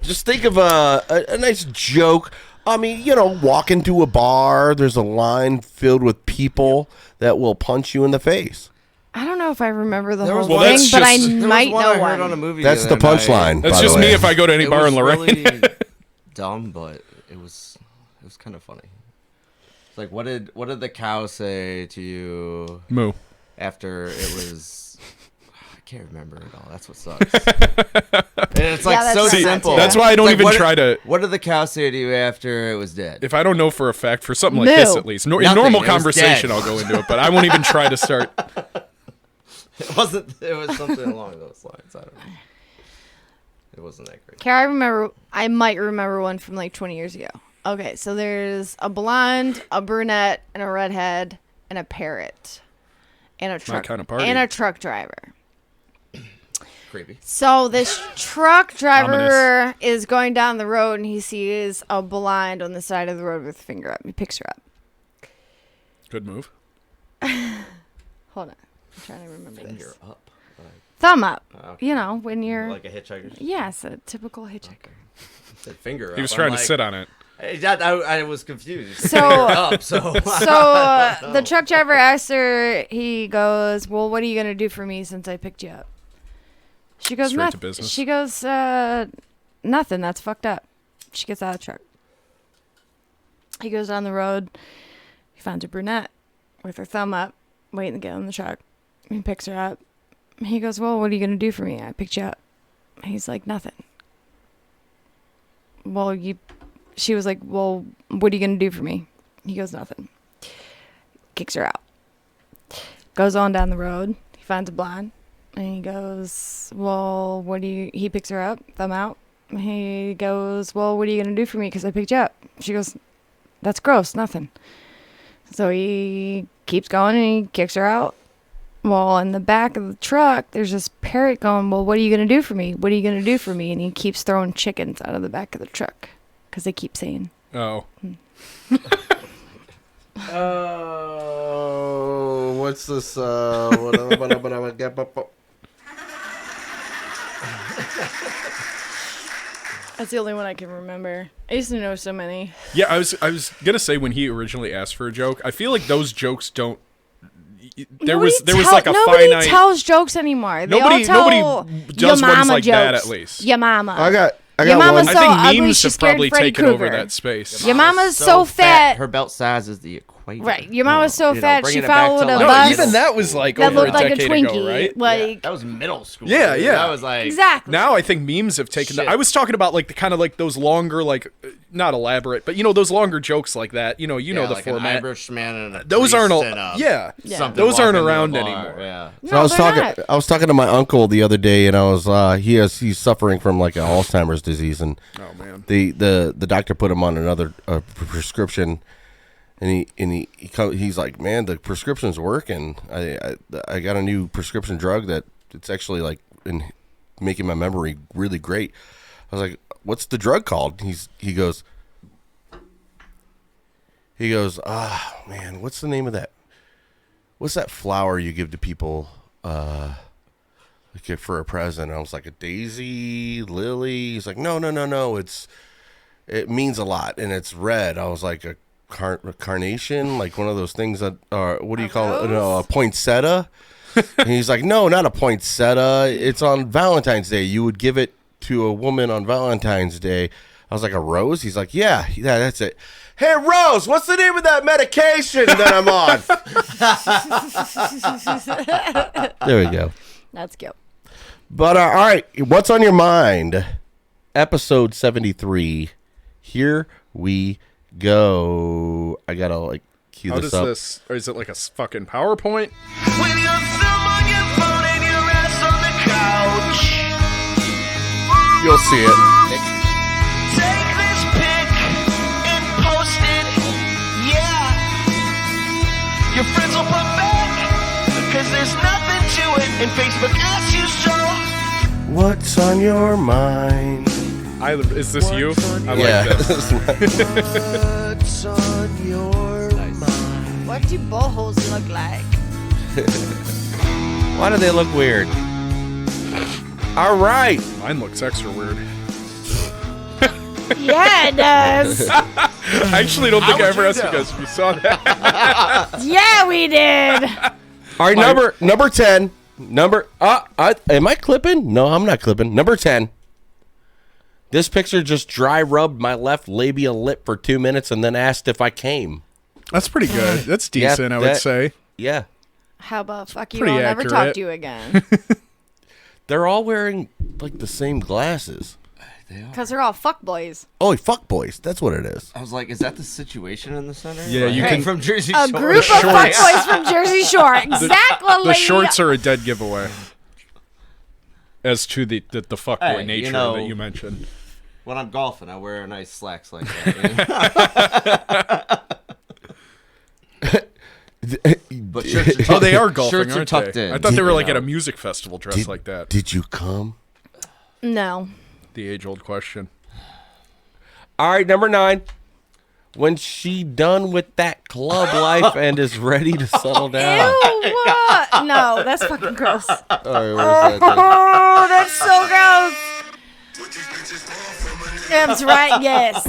Just think of a nice joke. I mean, walk into a bar, there's a line filled with people that will punch you in the face.
I don't know if I remember the
There
whole
was
thing,
one-
that's
but I
just-
There
might
was one
know
I heard
one.
on a movie.
That's the
other night.
punchline.
That's
by
just
the
me
way.
if I go to any
It
bar in
was
Lorraine.
really dumb, but it was kind of funny. It's like, what did the cow say to you
Moo.
after it was? I can't remember it all. That's what sucks. And it's like
that's
so
what I
simple.
too.
That's why I
It's
don't
like,
even
what
try to.
What did the cow say to you after it was dead?
If I don't know for a fact, for something like
Moo.
this at least, in
Nothing,
normal
it was
conversation,
dead.
I'll go into it, but I won't even try to start.
It wasn't. It was something along those lines. I don't know. It wasn't that great.
Okay, I might remember one from like 20 years ago. Okay, so there's a blonde, a brunette, and a redhead, and a parrot, and a truck,
kinda party.
and a truck driver.
Creepy.
So this truck driver is going down the road, and he sees a blind on the side of the road with a finger up. He picks her up.
Good move.
Hold on, I'm trying to remember this.
Finger up.
Thumb up.
Okay.
You know, when you're
Like a hitchhiker.
yes, a typical hitchhiker.
Said finger up.
He was
I'm
trying to
like-
sit on it.
I was confused.
So-
Up, so
The truck driver asks her, he goes, well, what are you going to do for me since I picked you up? She goes,
Straight to
nothing.
business.
She goes, nothing. That's fucked up. She gets out of the truck. He goes down the road. He finds a brunette with her thumb up, waiting to get on the truck. He picks her up. He goes, well, what are you going to do for me? I picked you up. He's like, nothing. Well, she was like, well, what are you going to do for me? He goes, nothing. Kicks her out. Goes on down the road. He finds a blonde. And he goes, well, he picks her up, thumb out. He goes, well, what are you going to do for me? Because I picked you up. She goes, that's gross, nothing. So he keeps going and he kicks her out. Well, in the back of the truck, there's this parrot going, well, what are you going to do for me? What are you going to do for me? And he keeps throwing chickens out of the back of the truck because they keep saying.
Oh.
Oh, what's this?
That's the only one I can remember. I used to know so many.
Yeah, I was gonna say when he originally asked for a joke, I feel like those jokes don't. There was like a
nobody
finite.
tells jokes anymore. They
Nobody
all tell
does
your
ones
mama
like
jokes.
that at least.
Your mama.
I got
Your mama's
one.
so
I think
ugly,
memes
she
have
scared
probably
Freddy
taken over
Krueger.
that space.
Your mama's so fat.
Her belt size is the equation.
Right. Your mama was so
You know,
fat she
bringing it back
followed
to,
a
like,
bus.
No, even that was like
that
over
looked
a
like a
decade
Twinkie.
ago, right?
Like
That was middle school.
Yeah,
dude.
yeah.
That was like
exactly.
Now I think memes have taken that. I was talking about like the kind of like those longer, like not elaborate, but those longer jokes like that. You know the
like
format.
An Irishman and a
Those aren't
priest and a something
those aren't
walking to
around
the bar.
anymore.
Yeah.
So I was talking to my uncle the other day, and I was he's suffering from like Alzheimer's disease, and
oh man,
the doctor put him on another prescription, and he's like, man, the prescription's working. I got a new prescription drug that it's actually like in making my memory really great. I was like, what's the drug called? He goes, man, what's the name of that? What's that flower you give to people like for a present? I was like, a daisy, lily. He's like, no. It means a lot, and it's red. I was like, a carnation, like one of those things that are, what do you call it? No, a poinsettia. And he's like, no, not a poinsettia. It's on Valentine's Day. You would give it to a woman on Valentine's Day. I was like, a rose? He's like, yeah, that's it. Hey, Rose, what's the name of that medication that I'm on? There we go.
That's cute.
But all right, what's on your mind? Episode 73. Here we go. I gotta like cue
How
this
does
up.
this? Or is it like a fucking PowerPoint?
When you're thumb on your phone and your ass on the couch.
You'll see it.
Take this pic and post it. Yeah. Your friends will put back, because there's nothing to it. And Facebook asks you so.
What's on your mind?
Is this you? I
Yeah.
like this.
What's on your mind?
What do buttholes look like?
Why do they look weird? All right.
Mine looks extra weird.
Yeah, it does.
I actually don't think I ever asked you guys if you saw that.
Yeah, we did.
All right, number 10. Am I clipping? No, I'm not clipping. Number 10. This picture just dry rubbed my left labial lip for 2 minutes and then asked if I came.
That's pretty good. That's decent, I would say.
Yeah.
How about fuck you?
Pretty
I'll never talk
accurate.
to you again.
They're all wearing like the same glasses.
Because they're all fuck boys.
Oh, fuck boys. That's what it is.
I was like, is that the situation in the center?
Yeah, you
Hey,
can-
from Jersey
A
Shore.
group of fuck boys from Jersey Shore. Exactly.
The shorts are a dead giveaway. As to the fuckboy
Hey,
nature that you mentioned.
When I'm golfing, I wear nice slacks like that. But shirts are tucked,
They are golfing,
shirts are
aren't
tucked
they?
in.
I thought they were like
You
at a
know.
music festival dressed like that.
Did you come?
No.
The age-old question.
All right, number 9. When she done with that club life and is ready to settle down.
Ew, what? No, that's fucking gross.
All right, where's that?
Oh, that's so gross. That's right. Yes.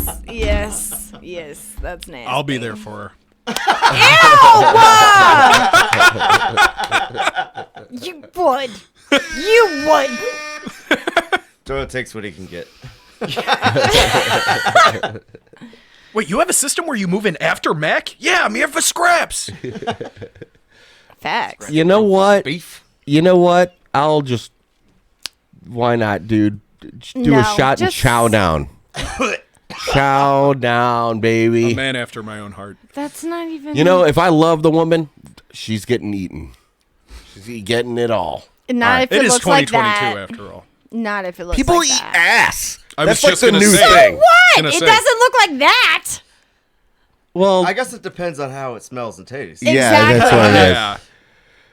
That's nasty.
I'll be there for her.
Ew! You would. You would.
Doyle takes what he can get.
Wait, you have a system where you move in after Mac? Yeah, I'm here for scraps.
Facts.
You know what?
Beef.
You know what? I'll just. Why not, dude? Do a shot and chow down. Chow down, baby.
A man after my own heart.
That's not even.
You know, if I love the woman, she's getting eaten. She's getting it all.
Not if
It
it
is
looks like
2022
that.
after all.
Not if it looks
People
like
eat
that.
ass.
I
That's
was
like
just
the
gonna
new
say.
thing.
What?
Gonna
It
say.
doesn't look like that.
Well,
I guess it depends on how it smells and tastes.
yeah, that's what it is.
Yeah.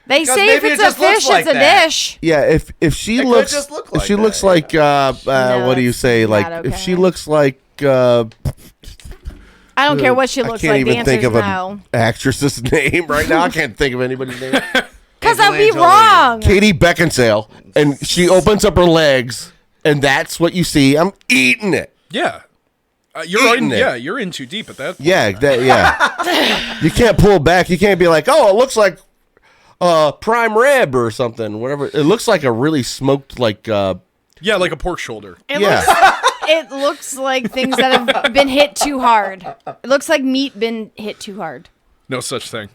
They say if it's a fish, it's a dish.
Yeah, if she looks, if she looks like, what do you say? Like if she looks like,
I don't care what she looks like.
I can't
The
even think of
no.
an actress's name right now. I can't think of anybody's name.
Because I'll be wrong.
Katie Beckinsale, and she opens up her legs, and that's what you see. I'm eating it.
Yeah. You're in too deep at that point.
Yeah. You can't pull back. You can't be like, oh, it looks like prime rib or something. Whatever. It looks like a really smoked, like.
Yeah, like a pork shoulder.
It looks like things that have been hit too hard. It looks like meat been hit too hard.
No such thing.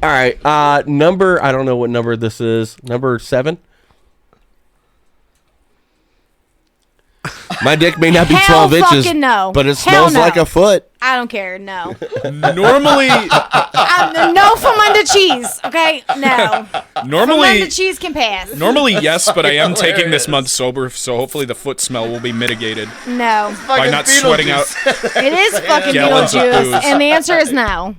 All right. Number. I don't know what number this is. Number 7. My dick may not be 12 inches,
no.
but it smells like a foot.
I don't care. No.
Normally,
no Flamunda cheese. Okay, no.
Normally,
Flamunda cheese can pass.
Normally, yes, but I am taking this month sober, so hopefully the foot smell will be mitigated.
No.
By not sweating out.
It is fucking
Gallons of
Beetlejuice,
booze.
and the answer is no.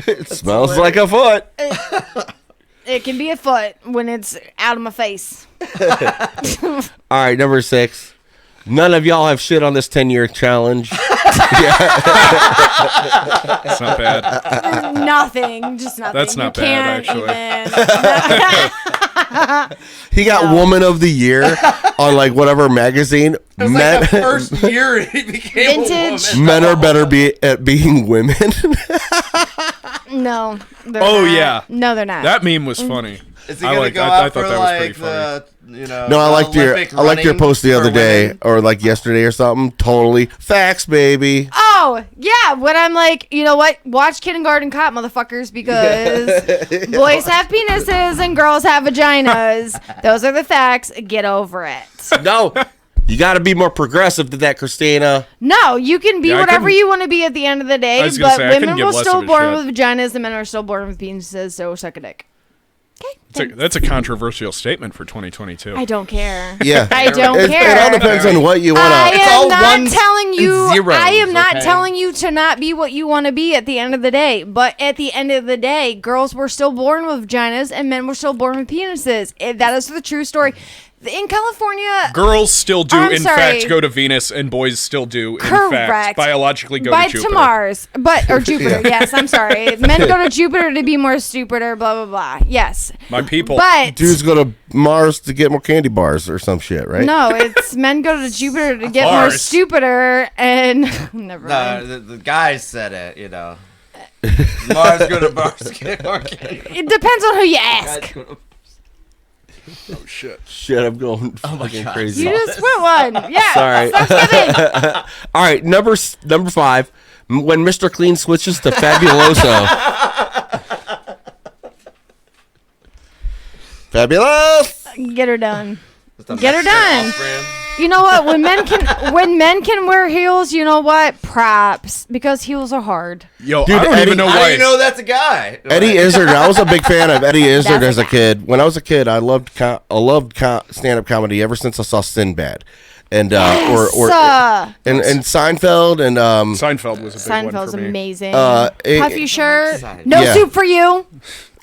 It smells like a foot.
It can be a foot when it's out of my face.
All right, number 6. None of y'all have shit on this 10-year challenge.
It's not bad.
Nothing. Just nothing.
That's not bad, actually.
He got Woman of the Year on like whatever magazine.
It was like the first year he became
Vintage.
a woman.
Men are better at being women.
No. They're
Oh,
not.
yeah.
No, they're not.
That meme was funny.
Is he gonna go out for like the,
No, I liked your post the other day or like yesterday or something. Totally facts, baby.
Oh, yeah. When I'm like, you know what? Watch Kindergarten Cop, motherfuckers, because boys have penises and girls have vaginas. Those are the facts. Get over it.
No, you got to be more progressive than that, Kristina.
No, you can be
Yeah, I
whatever
couldn't-
you want to be at the end of the day,
I was gonna
but
say, I couldn't
women
give
will
less
still
of a
born
shit.
with vaginas and men are still born with penises, so suck a dick.
That's a controversial statement for 2022.
I don't care.
Yeah,
I don't
It
care.
all depends on what you want
I
to.
am not telling you.
zeros,
I am not
okay?
telling you to not be what you want to be at the end of the day. But at the end of the day, girls were still born with vaginas and men were still born with penises. That is the true story. In California,
Girls still do,
I'm
in
sorry.
fact, go to Venus, and boys still do, in
Correct.
fact, biologically go
by
to Jupiter.
Mars, or Jupiter. Yes, I'm sorry. Men go to Jupiter to be more stupider. Blah blah blah. Yes,
My people.
but
Dudes go to Mars to get more candy bars or some shit, right?
no, it's men go to Jupiter to get more
Mars.
stupider and never mind.
No, the guys said it, you know. Mars go to Mars to get more candy.
It depends on who you ask.
Oh, shit.
Shit, I'm going fucking crazy.
You just went one. Yeah.
Sorry.
Thanksgiving.
All right, number 5. When Mr. Clean switches to Fabuloso. Fabulous.
Get her done. Get her done. You know what? When men can wear heels, you know what? Props, because heels are hard.
Yo,
Dude,
I don't
Eddie-
even know
How do
why.
you know that's a guy?
Eddie Izzard. I was a big fan of Eddie Izzard
That's
as
a
a
guy.
kid. When I was a kid, I loved stand-up comedy ever since I saw Sinbad, and
Yes,
and Seinfeld and
Seinfeld was a big one
Seinfeld's
for me.
amazing.
it-
Puffy shirt. No
Yeah.
soup for you.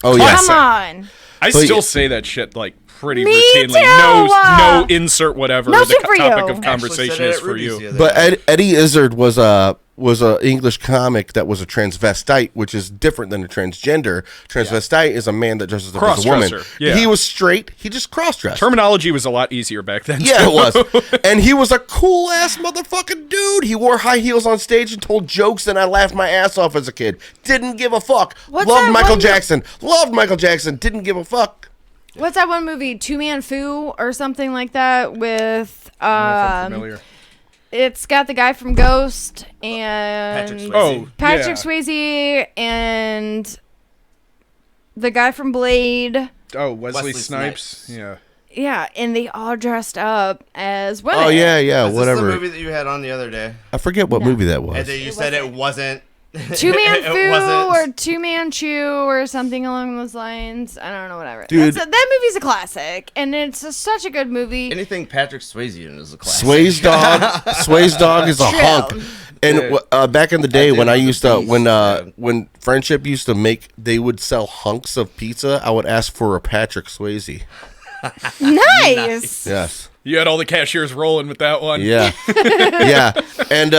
oh yeah,
Come on.
I
But
still
yeah.
say that shit, like, pretty
Me
routinely.
too,
No insert whatever.
no
the
soup for
topic
you.
of conversation is for you.
But Eddie Izzard was a English comic that was a transvestite, which is different than a transgender. Transvestite is a man that dresses up as a woman.
Cross-dresser, yeah.
He was straight. He just cross-dressed.
Terminology was a lot easier back then.
Yeah,
too.
it was. And he was a cool ass motherfucking dude. He wore high heels on stage and told jokes, and I laughed my ass off as a kid. Didn't give a fuck.
What's
Loved
that
Michael
one-
Jackson. Loved Michael Jackson. Didn't give a fuck.
What's that one movie? Two Man Fu or something like that with
I'm familiar.
it's got the guy from Ghost and
Patrick Swayze.
Oh,
Patrick
yeah.
Swayze and the guy from Blade.
Oh, Wesley
Wesley
Snipes.
Snipes.
Yeah.
Yeah, and they all dressed up as women.
Oh, yeah,
Is this
whatever.
the movie that you had on the other day?
I forget what movie that was.
And then you said it wasn't.
Two Man
it
Fu
wasn't
or or Two Man Chew or something along those lines. I don't know, whatever.
Dude.
That movie's a classic, and it's such a good movie.
Anything Patrick Swayze in is a classic.
Sway's dog is a
True.
hunk. And back in the day when I used to when Friendship used to they would sell hunks of pizza, I would ask for a Patrick Swayze.
Nice.
Yes.
You had all the cashiers rolling with that one.
Yeah. Yeah. And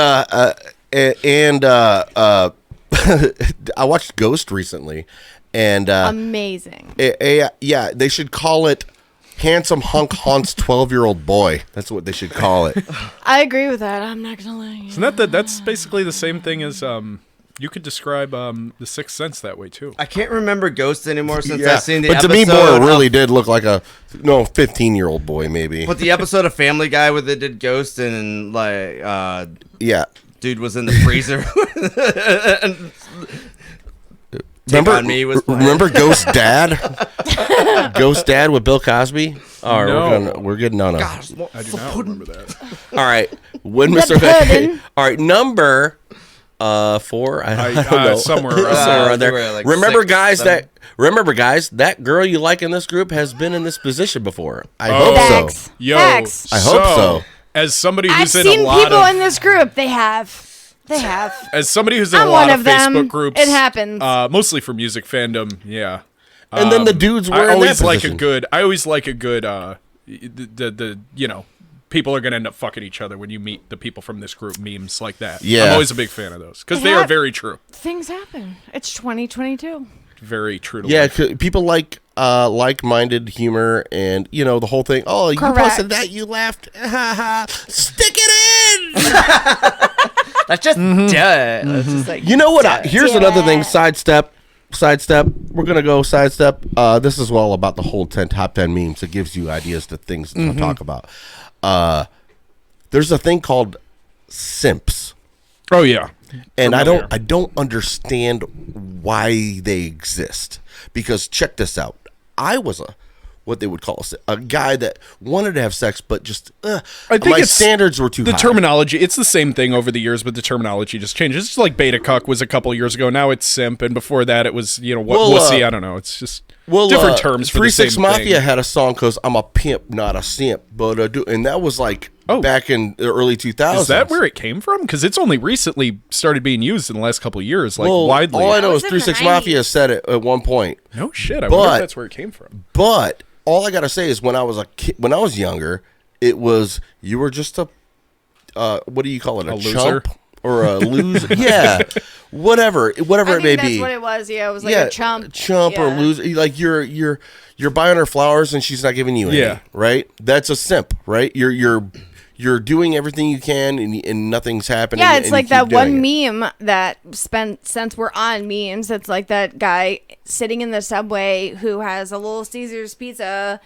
I watched Ghost recently, and
amazing.
Yeah, they should call it Handsome Hunk Haunts 12-year-old Boy. That's what they should call it.
I agree with that. I'm not gonna lie.
Isn't that's basically the same thing as you could describe The Sixth Sense that way too.
I can't remember Ghost anymore since I've seen the
but
episode.
to me, Boy really did look like a 15-year-old boy, maybe.
But the episode of Family Guy where they did Ghost and
yeah,
dude was in the freezer. And
remember Ghost Dad? Ghost Dad with Bill Cosby? All right, we're getting on a.
I do not remember that.
All right, when Mr. McKay. All right, number 4. I don't know.
Somewhere around
there.
Like
remember,
6,
guys,
7.
that girl you like in this group has been in this position before. I hope so.
Yo,
Facts.
I hope so.
As somebody
I've
who's in
seen
a lot
people
of
in this group. They have.
As somebody who's in
I'm
a lot
one
of
of them.
Facebook groups,
It happens.
Mostly for music fandom. Yeah.
And then the dudes were
I
in
always
that
like
position.
a good. I always like a good. The people are gonna end up fucking each other when you meet the people from this group. Memes like that.
Yeah.
I'm always a big fan of those because they are very true.
Things happen. It's 2022.
Very true to
Yeah,
life.
'cause people like like-minded humor, and the whole thing. Oh, you
Correct.
posted that, you laughed. Stick it in.
That's just dead. That's just like
You know what? Here's another thing. Sidestep. We're gonna go sidestep. This is all about the whole top 10 memes. It gives you ideas to things to talk about. There's a thing called simps.
Oh yeah.
And
Familiar.
I don't understand why they exist, because check this out. I was what they would call a guy that wanted to have sex, but just
I think
my
it's
standards were too
the
high.
terminology. It's the same thing over the years, but the terminology just changes. It's like beta cuck was a couple of years ago. Now it's simp, and before that it was wussy. I don't know. It's just different terms for the same
3-6 Mafia
thing.
had a song cause I'm a pimp, not a simp, but and that was like back in the early 2000s.
Is that where it came from? Because it's only recently started being used in the last couple of years, widely.
All I know is
That was in the
3-6 Mafia said it at one point.
No shit. I wonder if that's where it came from.
But all I gotta say is when I was a kid, when I was younger, it was you were just a what do you call it? A
loser?
chump or a loser? Yeah, whatever it may
that's
be.
what it was. Yeah, it was like a chump.
or loser. Like you're buying her flowers and she's not giving you any.
Yeah.
Right. That's a simp. Right. You're doing everything you can and nothing's happening.
Yeah, it's
and
like
you
that
keep
one
doing it.
meme that since we're on memes, it's like that guy sitting in the subway who has a Little Caesars pizza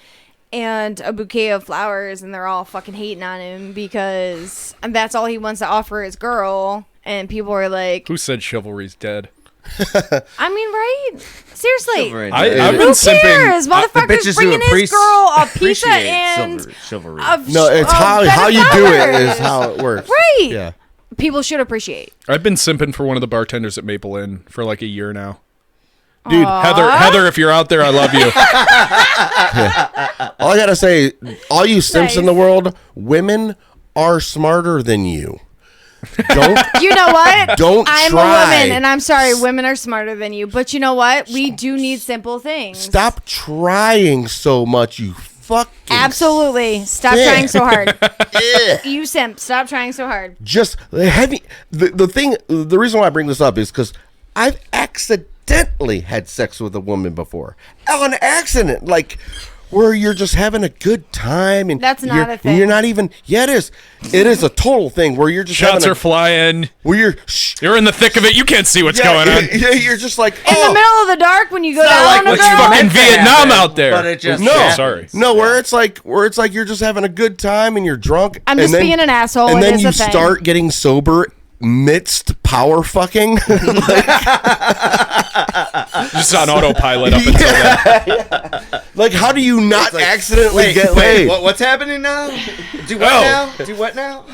and a bouquet of flowers, and they're all fucking hating on him because that's all he wants to offer his girl, and people are like,
Who said chivalry's dead?
I mean, right? Seriously.
I've been
Who
simping.
cares? Motherfucker's bringing his girl a pizza and
chivalry.
No, it's how you do it is how it works.
Right.
Yeah.
People should appreciate.
I've been simping for one of the bartenders at Maple Inn for like a year now.
Dude,
Heather, if you're out there, I love you.
All I gotta say, all you simps in the world, women are smarter than you. Don't
You know what?
Don't
I'm
try.
a woman, and I'm sorry, women are smarter than you. But you know what? We do need simple things.
stop trying so much, you fucking
Absolutely. Stop
simp.
trying so hard. You simp. Stop trying so hard.
Just the reason why I bring this up is because I've accidentally had sex with a woman before. On accident, like where you're just having a good time and
That's not
you're-
a thing.
You're not even. Yeah, it is. It is a total thing where you're just
Shots
having
are flying.
where
You're in the thick of it. You can't see what's going on.
Yeah, you're just like
In the middle of the dark when you go down
like
on a
what
It's
you
girl.
fucking
meant to
Vietnam
happen,
out there.
but it just
No,
happened.
sorry.
No, where it's like you're just having a good time and you're drunk.
I'm
and
just
then-
being an asshole.
And
It
then
is
you
a thing.
start getting sober midst power fucking.
Just on autopilot up until then.
Like, how do you not
It's like,
accidentally
wait,
get laid?
what's happening now? Do what
Oh.
now? Do what now?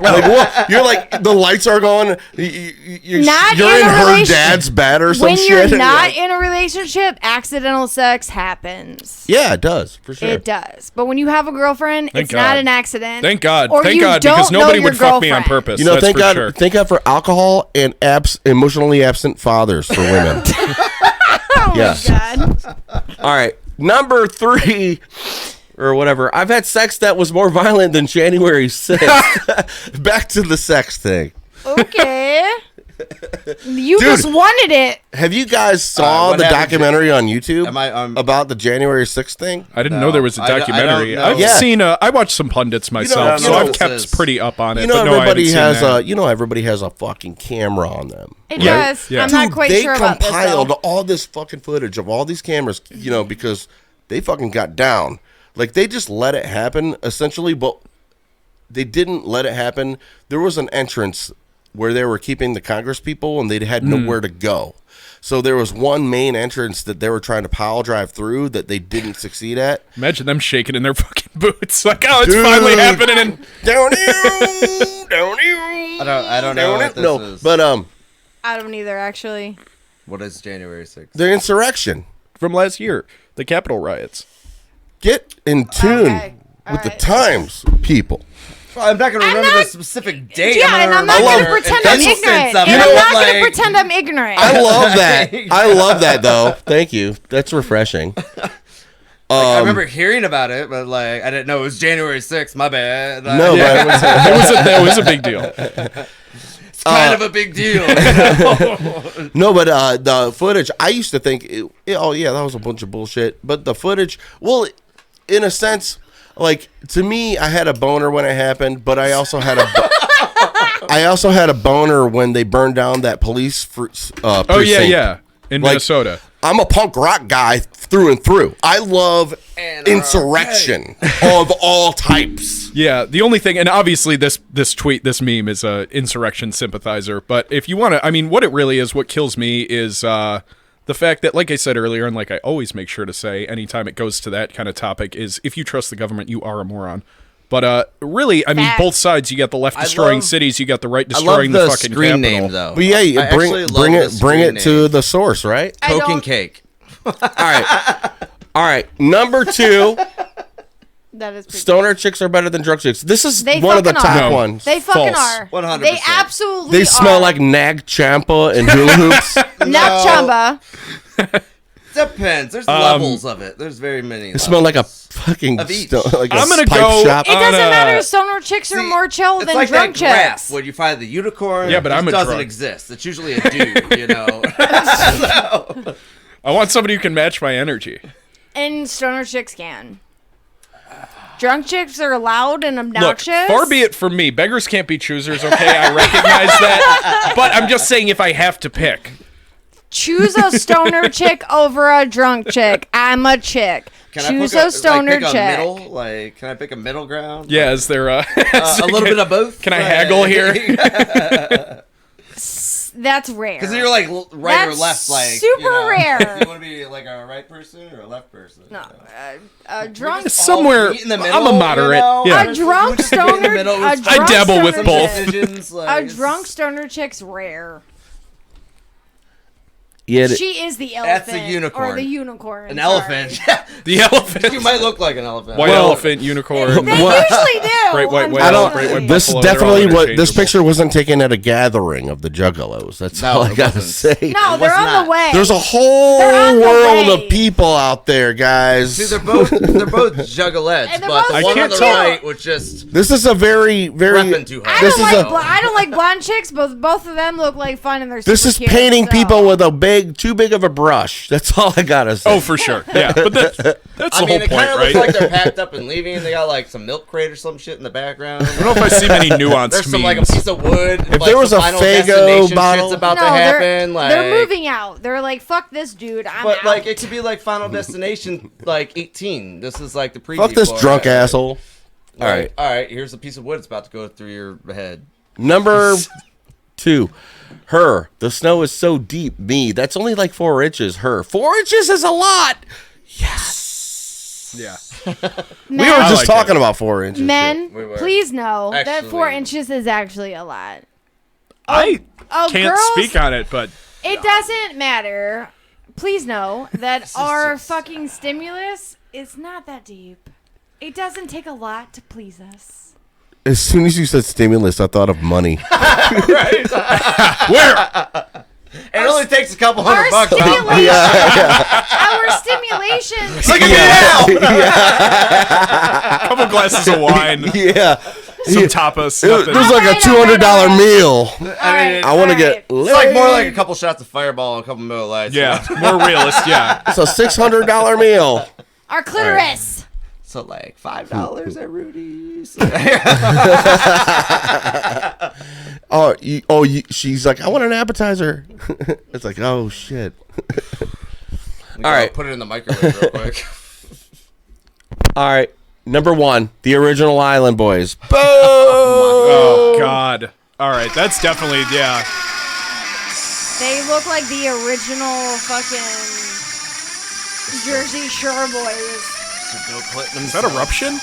Like, what? You're like, the lights are going. You're in her dad's bed or some
when
shit.
you're not in a relationship, accidental sex happens.
Yeah, it does, for sure.
It does. But when you have a girlfriend,
Thank
it's
God.
not an accident.
Thank God.
Or
Thank
you
God,
don't
because
know
nobody
your
would fuck me on
girlfriend.
purpose.
You know,
that's
thank
for
God.
sure.
Thank God for alcohol and emotionally absent fathers for women.
Oh
Yes.
my God.
All right, number 3 or whatever. I've had sex that was more violent than January 6th. Back to the sex thing.
Okay. You
Dude.
just wanted it.
Have you guys saw
what
the
happened,
documentary on YouTube
Am I,
about the January 6th thing?
I didn't know there was a
I don't
documentary.
know.
I've
Yeah.
seen. I watched some pundits myself,
you
so
know
I've
what
kept
this is.
pretty up on it.
You know,
but no, I haven't
everybody
seen
has
that.
everybody has a fucking camera on them.
It
Yeah.
does.
Yeah.
I'm not
Dude,
quite
they
sure about this,
compiled
though.
all this fucking footage of all these cameras, because they fucking got down. Like, they just let it happen, essentially, but they didn't let it happen. There was an entrance where they were keeping the Congress people, and they had nowhere to go. So there was one main entrance that they were trying to pile drive through that they didn't succeed at.
Imagine them shaking in their fucking boots, like, oh, it's
Dude.
finally happening. And
Down here, down here.
I don't know what this is.
But
I don't either, actually.
What is January 6th?
the insurrection.
from last year, the Capitol riots.
Get in tune
Okay.
with the
Alright.
times, people.
Well, I'm not going to remember
not-
the specific date.
Yeah, and I'm not
I love-
going to pretend I'm
instance
ignorant.
of
And
it,
I'm not
but,
going to
like-
pretend I'm ignorant.
I love that. I love that, though. Thank you. That's refreshing.
I remember hearing about it, but like I didn't know it was January 6th. My bad.
No,
Yeah,
but
it was a big deal.
It's kind of a big deal.
no, but the footage. I used to think, oh yeah, that was a bunch of bullshit. But the footage, well, in a sense, like to me, I had a boner when it happened, but I also had a boner when they burned down that police precinct.
Oh yeah, in Minnesota.
I'm a punk rock guy through and through. I love insurrection of all types.
Yeah, the only thing, and obviously this meme is a insurrection sympathizer, but if you want to, I mean, what it really is, what kills me is the fact that, like I said earlier, and like I always make sure to say anytime it goes to that kind of topic, is if you trust the government, you are a moron. But really, I mean, both sides. You got the left destroying cities, you got the right destroying the fucking
screen
Capitol.
name though.
But yeah, bring it to the source, right?
Coke and cake.
All right. Number 2.
That is pretty
Stoner chicks are better than drunk chicks. This is
They
one of the
fucking
top
are.
ones.
They fucking
False.
are.
100%.
They absolutely
They smell
are.
like Nag Champa and hula hoops.
Not Chumba.
Depends. There's levels of it. There's very many.
They smell like a fucking
Of each.
like a
I'm gonna
pipe
go-
shop.
It doesn't matter if stoner chicks are more chill
It's
than
like
drunk
that graph
chicks.
where you find the unicorn.
Yeah, but
it
I'm a
doesn't
drunk.
exist. It's usually a dude, you know.
I want somebody who can match my energy.
And stoner chicks can. Drunk chicks are loud and
Look,
obnoxious.
far be it from me. Beggars can't be choosers, okay? I recognize that. But I'm just saying if I have to pick.
Choose a stoner chick over a drunk chick. I'm a chick. Choose a stoner
pick a
chick.
middle? Like, can I pick a middle ground?
Yeah, is there
a little bit of both?
Can I haggle here?
That's rare.
Because you're like right
That's
or left, like
super rare.
You want to be like a right person or a left person?
No, a drunk.
Somewhere.
Meet in the
I'm
middle,
a moderate.
you know?
Yeah.
A drunk stoner. A
I
drunk
dabble with
stoner
both.
chick-
Decisions, like,
A drunk stoner chick's rare.
Yeah,
She is the elephant.
That's a unicorn.
Or the unicorn.
an
sorry.
elephant.
The elephant.
You might look like an elephant.
White elephant, unicorn.
They usually do.
Great white whale.
I don't.
Great white
This
buffalo,
definitely
they're all
what this
interchangeable.
picture wasn't taken at a gathering of the Juggalos. That's all I
it
gotta
wasn't.
say.
No,
It
they're
was
on
not.
the way.
There's a whole
They're on the
world
way.
of people out there, guys.
See, they're both juggalettes,
And they're
but
both
the one on the
cute.
right was just
This is a very, very.
repping too hard.
I
This
don't
is
like.
a-
I don't like blonde chicks, but both of them look like fun and they're.
This
super
is
cute,
painting
so.
people with a too big of a brush. That's all I gotta say.
Oh, for sure. Yeah, but that's the
I
whole
mean,
point,
it kind of
right?
looks like they're packed up and leaving. They got like some milk crate or some shit in the background.
I don't know if I see many nuanced
There's some like a
memes.
piece of wood.
If
like,
there was
some
a
Final
Faygo
Destination
bottle-
shit's about
No,
to happen.
they're moving out. They're like, fuck this dude. I'm
But
out.
like, it could be like Final Destination, like 18. This is like the preview.
Fuck this
for
drunk
it.
asshole. All right.
All right. Here's a piece of wood that's about to go through your head.
Number 2. Her. The snow is so deep. Me. That's only like 4 inches. Her. 4 inches is a lot. Yes.
Yeah.
We were just talking about 4 inches.
Men,
We were.
please know that
Actually-
4 inches is actually a lot.
I can't
girls,
speak on it, but
it doesn't matter. Please know that our fucking stimulus is not that deep. It doesn't take a lot to please us.
As soon as you said stimulus, I thought of money.
where?
It only takes a couple
Our
$100.
stimulation. Our stimulation.
Look at me now.
A couple glasses of wine,
Yeah.
some tapas.
There's
Nothing.
like a $200 meal. I want to get
It's like more like a couple shots of Fireball and a couple Miller Lights.
Yeah, more realist. Yeah.
It's a $600 meal.
Our clitoris.
So like $5 at Rudy's.
She's like, I want an appetizer. It's like, oh shit.
All right, put it in the microwave real quick.
All right, number 1, the original Island Boys. Boom!
Oh God. All right, that's definitely yeah.
They look like the original fucking Jersey Shore boys.
Bill Clinton.
Is that Eruption?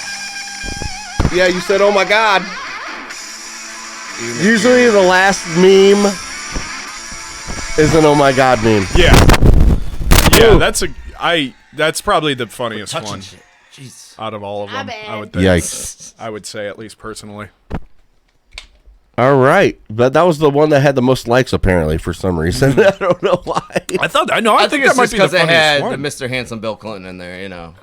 Yeah, you said, oh my God. Usually the last meme is an oh my God meme.
Yeah. Yeah,
Ooh.
that's probably the funniest
Touching
one
shit. Jeez.
out of all of them.
bet.
I would think.
Yikes.
I would say, at least personally.
All right. But that was the one that had the most likes, apparently, for some reason. I don't know why.
I think
I
that
think
might
it's just
be the
because they had
funniest
the
one.
Mr. Handsome Bill Clinton in there, you know.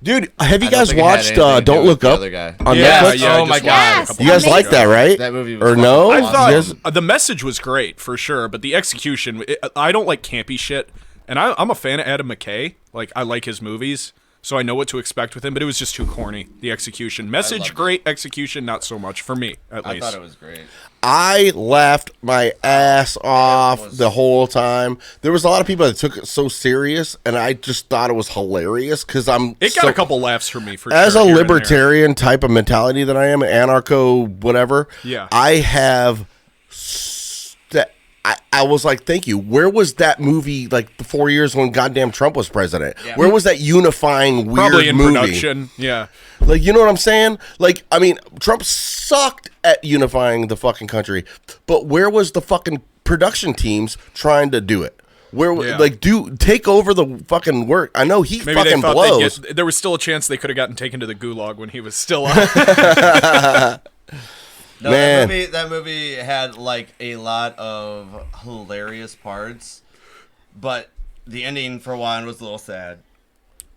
Dude, have you
I don't
guys
think it had
watched
anything to do
Don't
with
Look
the
Up
other guy.
on
Yeah,
Netflix?
yeah, I
Oh my
just watched it a
Yes.
couple
You guys
Amazing.
like that, right?
That movie was
Or
fucking
no?
I
awesome.
thought
You guys-
the message was great for sure, but the execution. I don't like campy shit, and I'm a fan of Adam McKay. Like I like his movies, so I know what to expect with him. But it was just too corny. The execution, message great, execution not so much for me at
I
least.
thought it was great.
I laughed my ass off the whole time. There was a lot of people that took it so serious, and I just thought it was hilarious because
It got a couple laughs from me for
as
sure.
a
here and there.
libertarian type of mentality that I am, anarcho, whatever.
Yeah.
I have. I was like, thank you. Where was that movie like the 4 years when goddamn Trump was president?
Yeah.
Where was that unifying weird
Probably in
movie?
production. Yeah.
Like, you know what I'm saying? Like, I mean, Trump sucked at unifying the fucking country, but where was the fucking production teams trying to do it? Where,
Yeah.
like, take over the fucking work? I know he
Maybe
fucking
they thought
blows.
there was still a chance they could have gotten taken to the gulag when he was still on.
No,
Man.
that movie had like a lot of hilarious parts, but the ending for one was a little sad.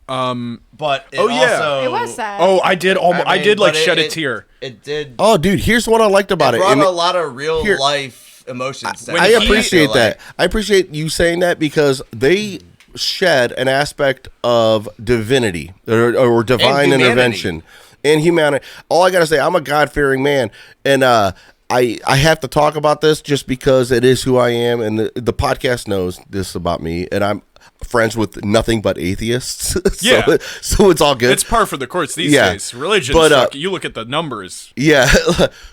But it
Oh, yeah.
also,
It was sad.
Oh, I did almost. I did like
but
shed a tear.
It did.
Oh, dude, here's what I liked about
It
it.
brought
And
a lot of real
here-
life emotions.
when
I
he-
appreciate
feel
that.
like.
I appreciate you saying that because they shed an aspect of divinity or divine
humanity.
intervention and humanity. All I gotta say, I'm a God-fearing man, and I have to talk about this just because it is who I am, and the podcast knows this about me, and I'm friends with nothing but atheists.
Yeah.
so it's all good.
It's par for the course these
Yeah.
days. Religion,
But,
you look at the numbers.
Yeah,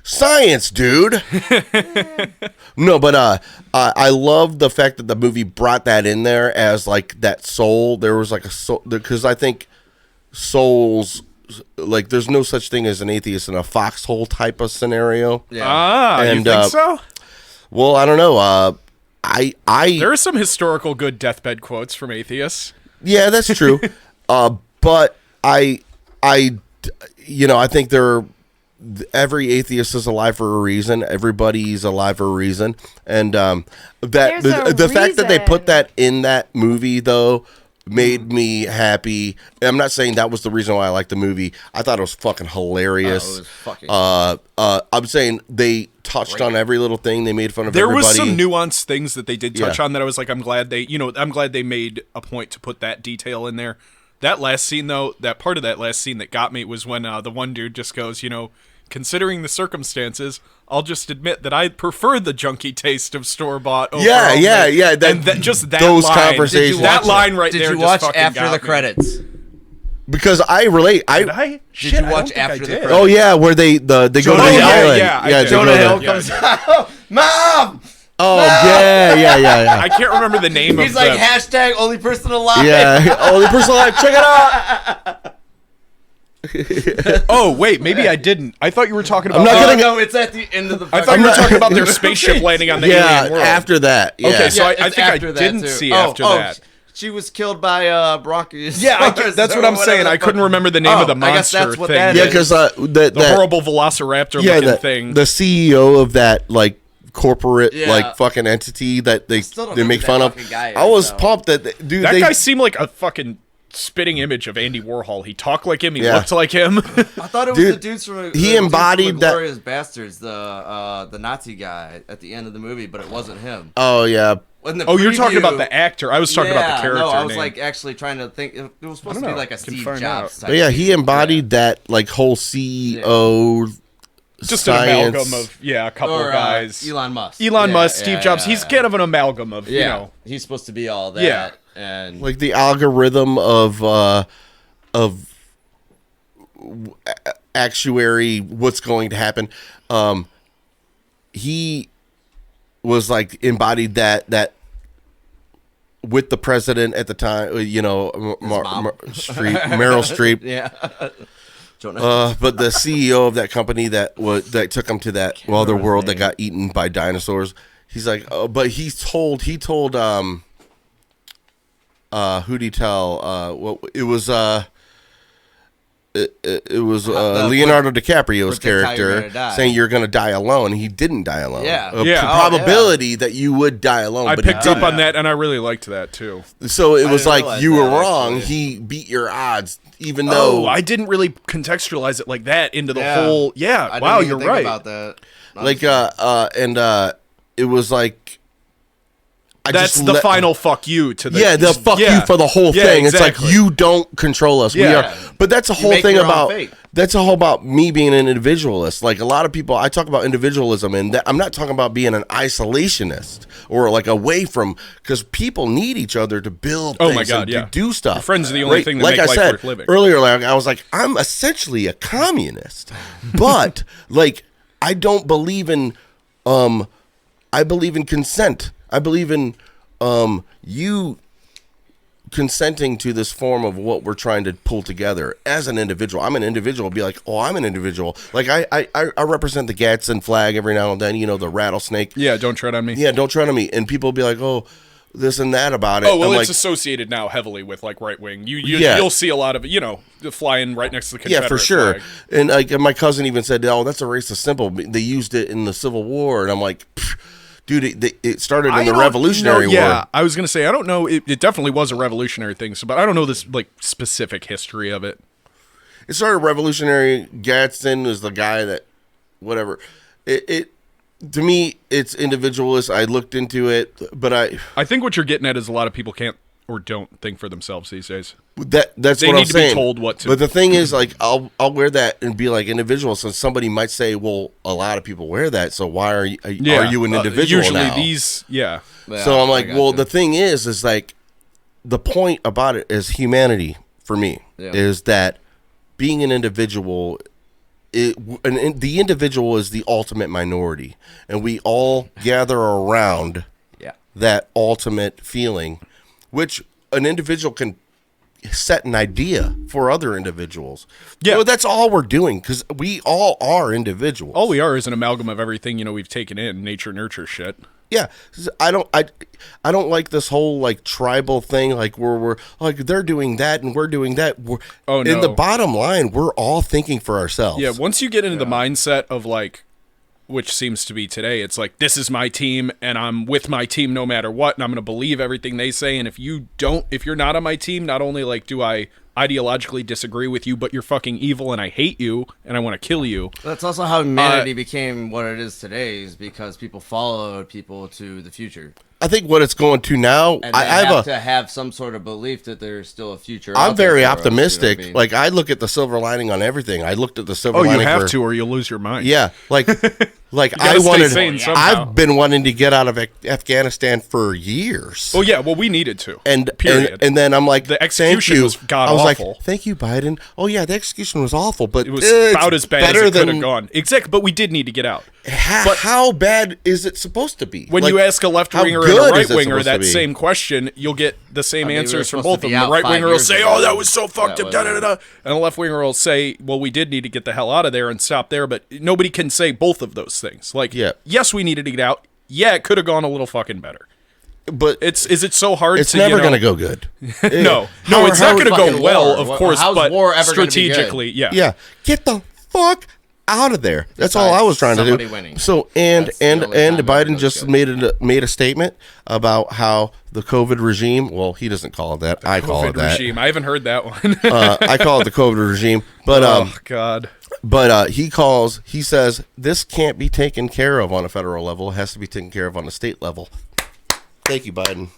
science, dude. No, but I love the fact that the movie brought that in there as like that soul. There was like a soul because I think souls, like, there's no such thing as an atheist in a foxhole type of scenario.
Yeah.
You
And,
think so?
Well, I don't know.
There are some historical good deathbed quotes from atheists.
Yeah, that's true. But I think every atheist is alive for a reason. Everybody's alive for a reason, and that
There's a
the fact that they
reason.
put that in that movie though made me happy. I'm not saying that was the reason why I liked the movie. I thought it was fucking hilarious.
Oh, it was fucking
I'm saying they touched on every little thing. They made fun of
There
everybody.
was some nuanced things that they did touch
Yeah.
on that I was like, I'm glad they made a point to put that detail in there. That last scene though, that part of that last scene that got me was when the one dude just goes, considering the circumstances, I'll just admit that I prefer the junky taste of store-bought over
Yeah.
just that
those
line.
conversations.
That line right
Did
there
you
just
watch
fucking
after
got
the
me.
credits?
Because I relate.
Did I? Shit,
you
I don't
watch
think
after
I
the
did.
credits?
Oh yeah, where they go to the
Hill,
island.
yeah, I
they
did.
go
Jonah
to-
Hill
Yeah,
comes
yeah.
out. Mom,
Oh, yeah.
I can't remember the name of
He's like,
the...
hashtag only person alive.
Yeah, only person alive. Check it out.
Oh, wait, maybe I didn't. I thought you were talking about...
I'm not
Oh,
gonna-
no, it's at the end of the...
I thought you were talking about their spaceship landing on the alien world.
after that. Yeah.
Okay, so
Yeah,
I
it's
think I
after that,
didn't
too.
see after that.
She was killed by Bronchius.
Yeah, that's what I'm saying. I couldn't remember the name of the
I guess
monster
that's what
thing.
that
Yeah,
is.
because
The horrible velociraptor-looking thing.
the CEO of that like corporate
Yeah.
like fucking entity that they
still don't
they
know
make
who
fun
that
of.
fucking guy is,
I was
though.
pumped that dude.
That
they,
guy seemed like a fucking spitting image of Andy Warhol. He talked like him. He
Yeah.
looked like him.
I thought it was
Dude,
the dudes from
he embodied that-
Glorious Bastards, the Nazi guy at the end of the movie, but it wasn't him.
Oh yeah.
In the
Oh, you're talking about
preview-
the actor. I was talking about the character
No, I was
name.
like actually trying to think. It was supposed to
I
be
don't
like
know.
a
Can
Steve
find
Jobs.
out.
type
But yeah, he
figure.
embodied that like whole CEO
just
science.
an amalgam of a couple
Or,
guys.
Elon Musk.
Elon
Yeah,
Musk,
yeah,
Steve Jobs.
yeah,
He's
yeah.
kind of an amalgam of you know.
He's supposed to be all that.
Yeah.
And
like the algorithm of actuary what's going to happen. He was like embodied that with the president at the time, you know, Meryl Streep.
yeah.
But the CEO of that company that took him to that other world that got eaten by dinosaurs. He's like, but he told who'd he tell? What it was it was Leonardo DiCaprio's
predict how you're
character
gonna die.
saying you're going to die alone. He didn't die alone.
Yeah.
A
Yeah.
probability that you would die alone.
I
but he
picked up
didn't.
on that, and I really liked that too.
So it was
didn't
like
realize
you were
that,
wrong.
actually.
He beat your odds, even
Oh,
though
I didn't really contextualize it like that into the
Yeah.
whole. Yeah,
I didn't
wow,
even
you're
think
right.
about that.
like it was like
That's the final fuck you to the.
the fuck you for the whole
Yeah,
thing.
exactly.
It's like you don't control us. We
Yeah.
are, but that's a whole
make
thing
your own
about
fate.
that's a whole about me being an individualist. Like a lot of people, I talk about individualism, and that, I'm not talking about being an isolationist or like away from because people need each other to build.
Oh
things
my God,
and
yeah.
to do stuff.
Your friends are the only
Right?
thing that
like
make
I
life
said
worth living.
earlier. Like I was like, I'm essentially a communist, but like I don't believe in. I believe in consent. I believe in you consenting to this form of what we're trying to pull together as an individual. I'm an individual. Be like, oh, I'm an individual. Like I represent the Gadsden flag every now and then. You know, the rattlesnake.
Yeah, don't tread on me.
Yeah, don't tread on me. And people will be like, oh, this and that about it.
Oh well,
I'm
it's
like,
associated now heavily with like right wing.
Yeah.
You'll see a lot of flying right next to the Confederate
yeah, for sure.
flag.
And like my cousin even said, oh, that's a racist symbol. They used it in the Civil War, and I'm like, dude, it started in the Revolutionary War.
Yeah, I was gonna say I don't know. It definitely was a revolutionary thing. So, but I don't know this like specific history of it.
It started revolutionary. Gadsden was the guy that, whatever. It to me, it's individualist. I looked into it, but
I think what you're getting at is a lot of people can't or don't think for themselves these days.
that's
They
what
need
I'm
to
saying.
be told what to.
But the thing is, like, I'll wear that and be like individual. So somebody might say, well, a lot of people wear that. So why are you an individual
usually
now?
Yeah.
So I'm like, well, the thing is like, the point about it is humanity for me is that being an individual, the individual is the ultimate minority, and we all gather around that ultimate feeling, which an individual can set an idea for other individuals.
Yeah.
Well, that's all we're doing because we all are individuals.
All we are is an amalgam of everything we've taken in, nature, nurture shit.
Yeah, I don't like this whole like tribal thing. Like we're like they're doing that and we're doing that.
Oh no!
In the bottom line, we're all thinking for ourselves.
Yeah, once you get into the mindset of like, which seems to be today, it's like this is my team and I'm with my team no matter what, and I'm gonna believe everything they say. And if you're not on my team, not only like do I ideologically disagree with you, but you're fucking evil and I hate you and I want to kill you.
That's also how humanity became what it is today, is because people followed people to the future.
I think what it's going to now,
And
I
have to have some sort of belief that there's still a future.
I'm
out there
very
for us,
optimistic.
you know what I mean?
Like I look at the silver lining on everything. I looked at the silver
Oh,
lining.
you have to, or you'll lose your mind.
Yeah, like Like I've been wanting to get out of Afghanistan for years.
Oh yeah, well we needed to.
And
period.
And then I'm like,
the execution was god
awful. I was
awful.
like, thank you, Biden. Oh yeah, the execution was awful, but
it was about as bad as it could have gone. Exactly, but we did need to get out.
But how bad is it supposed to be?
When you ask a left winger and a right winger that same question, you'll get the same answers from both of them. The right winger will say, "Oh, that was so fucked up," and the left winger will say, "Well, we did need to get the hell out of there and stop there." But nobody can say both of those things. Like, yes, we needed to get out. Yeah, it could have gone a little fucking better.
But
is it so hard?
It's never going to go good.
No, it's not going to go well, of course. But strategically, yeah.
Get the fuck out of there. That's all I was trying to do.
Winning.
So and Biden just made a statement about how the COVID regime. Well, he doesn't call it that. I call it that.
Regime. I haven't heard that one.
I call it the COVID regime. But
oh God.
But he says this can't be taken care of on a federal level. It has to be taken care of on a state level. Thank you, Biden.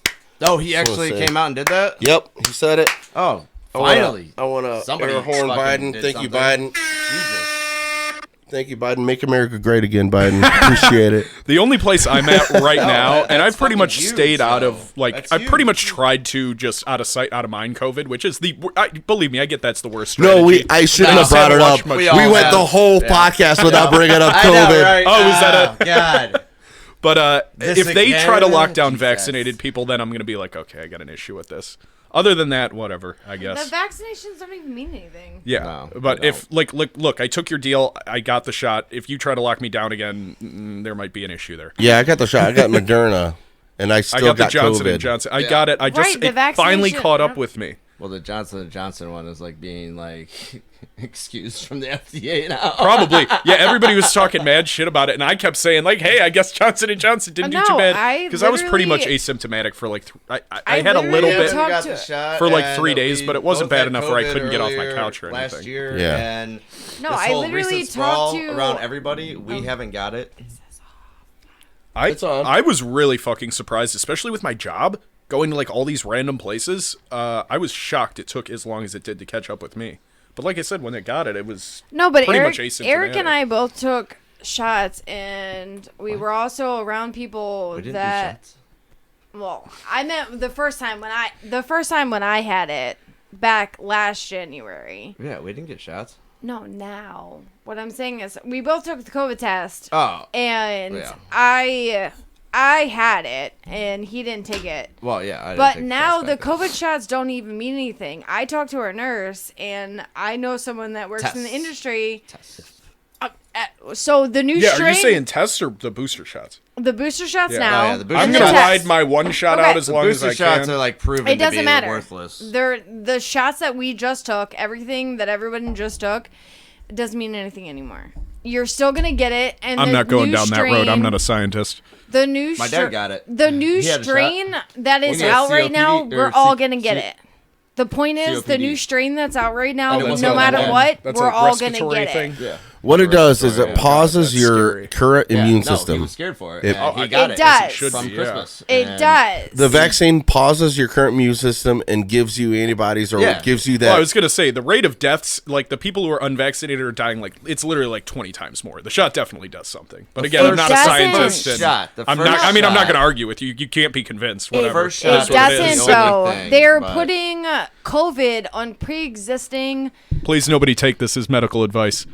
Oh, he actually came out and did that?
Yep, he said it.
Oh, finally.
I want to air horn Biden. Thank you, Biden.
Jesus.
Thank you, Biden. Make America great again, Biden. Appreciate it.
The only place I'm at right now, and I've pretty much stayed out of, like, I've pretty much tried to just out of sight, out of mind COVID, which is believe me, I get that's the worst strategy.
No, I shouldn't have brought it up. We went the whole podcast without bringing up COVID.
Know, right?
Oh, is that a...
God.
But if they try to lock down vaccinated people, then I'm going to be like, okay, I got an issue with this. Other than that, whatever, I guess.
The vaccinations don't even mean anything.
Yeah, no, but if, look, I took your deal, I got the shot. If you try to lock me down again, there might be an issue there.
Yeah, I got the shot. I got Moderna, and I still
got the Johnson
COVID.
& Johnson. I got it. I just it finally caught up with me.
Well, the Johnson & Johnson one is like being like excused from the FDA now.
Probably. Yeah, everybody was talking mad shit about it, and I kept saying like, "Hey, I guess Johnson & Johnson didn't do too bad," because I was pretty much asymptomatic for like I had a little bit for like 3 days, but it wasn't bad enough where I couldn't get off my couch or anything.
Last year,
yeah.
And
no, I literally talked to
around everybody. We haven't got it.
I was really fucking surprised, especially with my job. Going to like all these random places, I was shocked it took as long as it did to catch up with me. But like I said, when it got it, it was
but
pretty much asymptomatic.
Eric and I both took shots, and we were also around people that. Well, I meant the first time when I had it back last January.
Yeah, we didn't get shots.
No, now. What I'm saying is, we both took the COVID test.
Oh.
And yeah. I had it, and he didn't take it.
Well, yeah.
But now the COVID shots don't even mean anything. I talked to our nurse, and I know someone that works in the industry. So the new strain...
Yeah, are you saying tests or the booster shots?
The booster shots now.
Yeah, the
I'm going to ride my one shot out as long as I can.
Booster shots are like proven
it doesn't
to be
matter.
Worthless.
They're the shots that we just took, everything that everyone just took, it doesn't mean anything anymore. You're still going to get it. And
I'm not going down that road. I'm not a scientist.
The new
my dad got it.
The new strain that is out right now, we're all going to get it. The point is, the new strain that's out right now, no matter what, we're all going to get it.
Yeah.
What it does is it pauses your current immune system.
He was scared for it.
He got it
from Christmas.
It does.
The vaccine pauses your current immune system and gives you antibodies, or gives you that.
Well, I was going to say, the rate of deaths, like the people who are unvaccinated are dying, like it's literally like 20 times more. The shot definitely does something. But again, I'm not a scientist. I'm not going to argue with you. You can't be convinced. Whatever.
It doesn't, though. They're putting COVID on pre-existing.
Please, nobody take this as medical advice.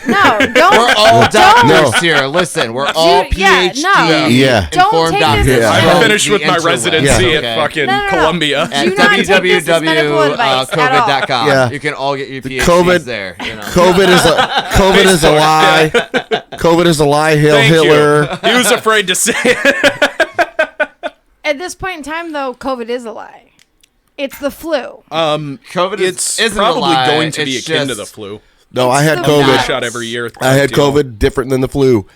No, don't.
We're all doctors here. Listen, we're all PhD informed doctors.
I'm finished with my residency at fucking Columbia.
At www.covid.com.
Yeah.
You can all get your PhDs there. You know.
COVID is a lie. COVID is a lie. Hail Hitler.
He was afraid to say it.
At this point in time, though, COVID is a lie. It's the flu.
COVID
isn't probably going to be akin to the flu.
No, I had COVID.
Shot every year.
I had COVID different than the flu.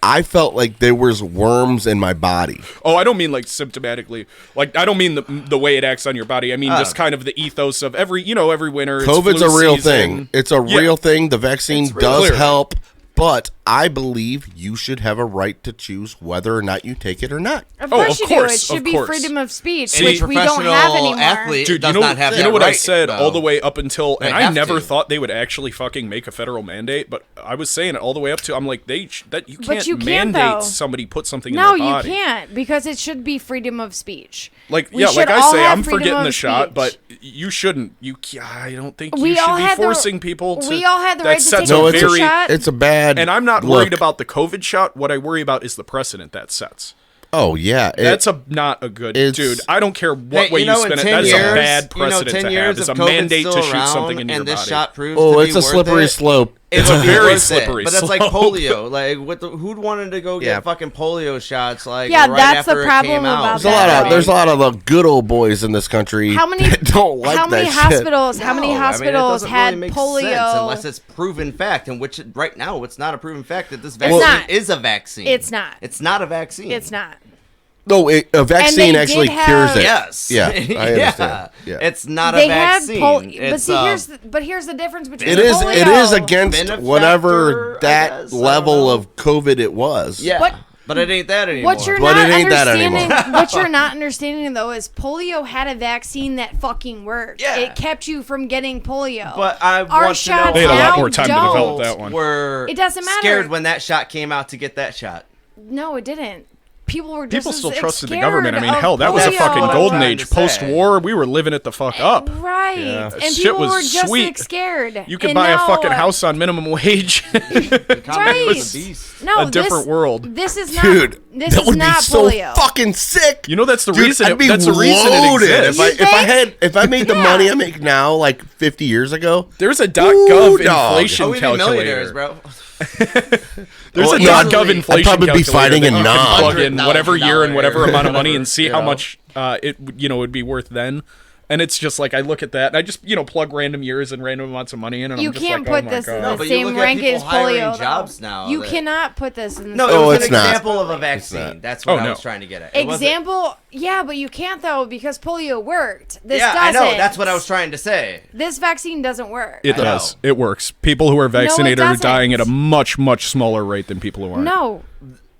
I felt like there was worms in my body.
Oh, I don't mean like symptomatically. Like I don't mean the way it acts on your body. I mean just kind of the ethos of every winter.
COVID's a real thing. It's a real thing. The vaccine does help, but I believe you should have a right to choose whether or not you take it or not.
Of course you do. It should be freedom of speech, which we don't have anymore.
Athlete
Dude,
does not have
you know
that
what
right,
I said
though.
all the way up until, and I
have
never
to.
thought they would actually fucking make a federal mandate, but I was saying it all the way up to, I'm like, you can't mandate
though.
somebody put something in
No,
their body.
you can't, because it should be freedom of speech.
Like,
We should
like I
all
say,
have
I'm
freedom
forgetting
of
the shot,
speech.
but you shouldn't. I don't think
We
you should
all
be
had the-
forcing people to.
we all had the
that
right to
sets
take
a
a
very,
shot.
It's a bad.
And I'm not
look.
worried about the COVID shot. What I worry about is the precedent that sets.
Oh yeah,
That's not a good dude. I don't care what way you
in
spin it.
10
That's
years,
a bad precedent
10
to
years
have. It's a
if COVID's
mandate
still
to shoot
around
something in your
and this
body.
shot proves
Oh,
to
it's
be
a slippery
worth it,
slope.
It's a
would be
very
worth it.
slippery
But that's like
slope.
polio. Like, who'd wanted to go get fucking polio shots? Like,
Yeah,
right
that's the
after it
problem
came out?
about
There's a lot of the good old boys in this country.
How many?
that don't like
how many
that shit.
hospitals? How many
No, I mean, it
hospitals
doesn't
had
really make
polio?
sense unless it's proven fact, and which right now it's not a proven fact that this
It's
vaccine
not.
is a vaccine.
It's not.
It's not a vaccine.
It's not.
No, a vaccine
they
actually
did
cures
have-
it.
Yes.
Yeah, I understand. Yeah.
It's not
They
a
had
vaccine.
polio, but
It's,
see, here's the difference between
It is.
polio.
It is against
Benefactor,
whatever
I
that
guess, I
level
don't
of COVID it was.
yeah.
What-
But it ain't that anymore.
What you're
But
not
it ain't that
understanding,
anymore.
what you're not understanding though, is polio had a vaccine that fucking worked.
Yeah.
It kept you from getting polio.
But I
Our
want to know
shots
They had a lot
now
more time to
don't.
develop that one.
were
It doesn't matter.
scared when that shot came out to get that shot.
No, it didn't. People were just
People still
as
trusted the
scared
government. I mean,
of
hell, that was a
polio.
fucking
What I'm
golden
trying
age.
to say.
Post-war, we were living it the fuck up.
Right.
Yeah.
And
Shit
people
was
were just
sweet.
as scared.
You could
And
buy a
now,
fucking house on minimum wage.
Right.
was a beast.
No,
A different world.
This is not.
Dude,
this
that
is
would be
not
so
polio.
fucking sick.
You know that's the
Dude,
reason.
I'd be
That's the reason it
loaded
exists.
if I made the money I make now, like 50 years ago.
There's a
Ooh,
.gov
dog.
inflation
Oh, we be millionaires,
calculator.
bro.
There's
Well,
a
yeah,
.gov
I'd
inflation
probably be
calculator
fighting
that
in
you can
non.
plug in whatever year and whatever amount of money and see
You
how
know?
much it would be worth then. And it's just like I look at that and I just plug random years and random amounts of money in, and
You
I'm just
can't
like,
put
oh my
this
God.
in
No,
the
but you
same
look at
rank
people
as
hiring
polio.
jobs
though.
now
You
that-
cannot put this in the
No,
same.
it was
it's
an
not.
example of a
not.
vaccine. That's what
Oh,
I
no.
was trying to get at. It wasn't-
Example, yeah, but you can't though because polio worked. This
Yeah,
doesn't.
I know. That's what I was trying to say.
This vaccine doesn't work.
It
I know.
does. It works. People who are vaccinated are
doesn't.
dying at a much, much smaller rate than people who aren't.
No,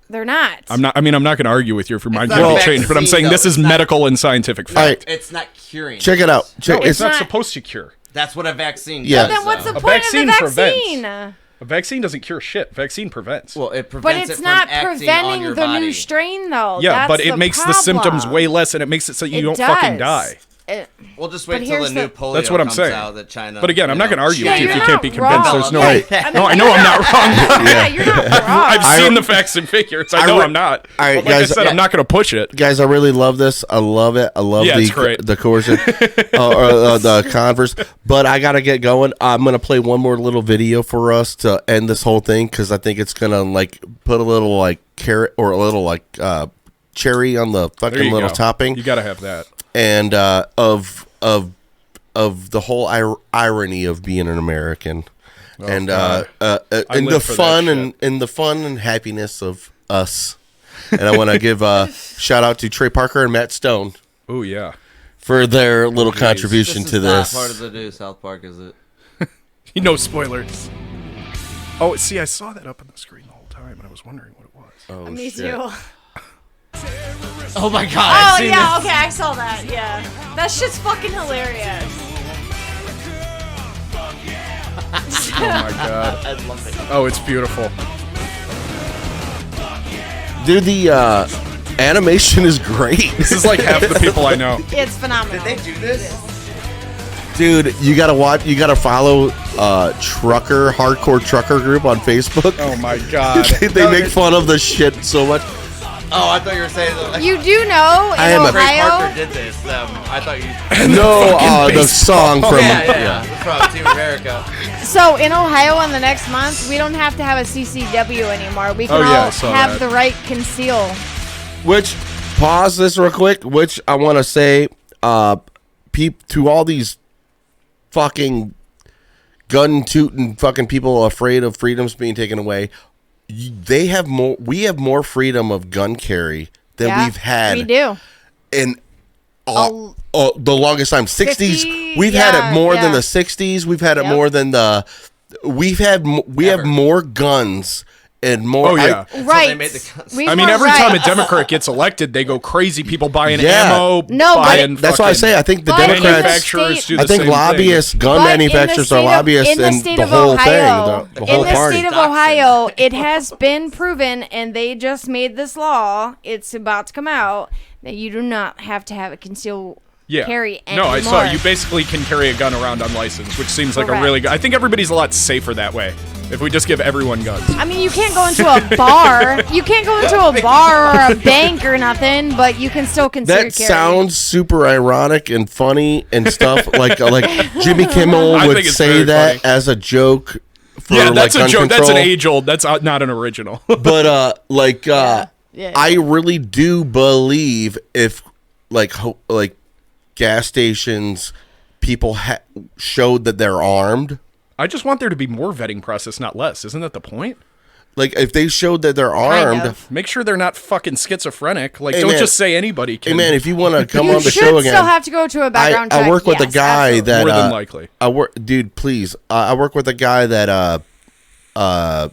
they're not.
I'm not going to argue with you if your mind
not
can
a
be changed, but I'm
vaccine,
saying this
though.
is
It's not-
medical and scientific
All right,
fact.
It's not curing.
check it out. Check
No, it's not
not-
supposed to cure.
That's what a vaccine
Yeah.
does.
But then what's the
though.
point of the
vaccine prevents.
vaccine?
A vaccine doesn't cure shit. Vaccine prevents.
Well, it
But
prevents
it's
it
not
from acting on
preventing
your
the
body.
new strain though.
yeah,
That's
but it makes the symptoms
problem.
way less, and it makes it so you
It
don't fucking
does.
die.
We'll just
But
wait till
here's
the new
the-
polio
That's what I'm
comes
saying.
out that China.
But again, I'm not going to argue
Yeah,
with you if
you're
you can't be
not
convinced.
wrong.
There's no.
Right.
No, I know I'm not wrong.
Yeah, you're not wrong.
I've seen the facts and figures. I know I'm not.
All right,
But like
guys,
I said, I'm not going to push it.
Guys, I really love this. I love it. I love
Yeah, it's great.
the coercion, the Converse. But I gotta get going. I'm gonna play one more little video for us to end this whole thing because I think it's gonna like put a little like carrot or a little like cherry on the
There
fucking
you
little
go.
topping.
You got to have that.
And of the whole irony of being an American, and
God.
and the
live for that
fun
shit.
and the fun and happiness of us. And I want to give a shout out to Trey Parker and Matt Stone
Oh yeah.
for their little contribution
This
to
is
this.
not part of the new South Park, is it?
No spoilers. Oh, see, I saw that up on the screen the whole time, and I was wondering what it was.
Oh,
Me
shit.
too.
Oh my god!
Oh
I've seen
yeah,
this.
okay, I saw that. Yeah, that shit's fucking hilarious.
Oh my god.
I love it.
Oh, it's beautiful.
Dude, the animation is great.
This is like half the people I know.
It's phenomenal.
Did they do this?
Dude, you gotta watch. You gotta follow hardcore trucker group on Facebook.
Oh my god.
they make fun of the shit so much.
Oh, I thought you were saying that.
You do know in
I am a-
Trey
Ohio.
Parker did this. I thought you.
No, the song from
Yeah. From Team America.
So in Ohio, in the next month, we don't have to have a CCW anymore. We can
Oh, yeah, I
all
saw
have
that.
the right conceal.
Which, pause this real quick. Which I want to say, to all these fucking gun tooting fucking people afraid of freedoms being taken away. They have more. We have more freedom of gun carry than
Yeah,
we've had
We do.
in the longest time. 60s.
50,
We've had
yeah,
it more than
yeah.
the 60s. We've had it
Yep.
more than we have more guns and more.
Oh, yeah.
Right.
I mean, every time a Democrat gets elected, they go crazy. People buying ammo.
No,
buying
that's why I say I think the Democrats,
manufacturers do the
I think
same
lobbyists,
thing.
gun manufacturers are lobbyists, and the whole thing, the whole party.
In the state of Ohio, it has been proven, and they just made this law. It's about to come out that you do not have to have a concealed carry anymore.
No, I saw you basically can carry a gun around unlicensed, which seems like a really good. I think everybody's a lot safer that way. If we just give everyone guns.
I mean, you can't go into a bar. You can't go into a bar or a bank or nothing, but you can still consider
That sounds super ironic and funny and stuff. like Jimmy Kimmel would say that funny as a joke. For
that's a joke.
Control.
That's an age old. That's not an original.
But I really do believe if like gas stations people showed that they're armed.
I just want there to be more vetting process, not less. Isn't that the point?
Like, if they showed that they're armed,
make sure they're not fucking schizophrenic. Like, don't just say anybody can.
Hey, man, if you want to come on the show
again, you
again,
still have to go to a background check.
I work with a guy that
more than likely.
Dude, please. I work with a guy that has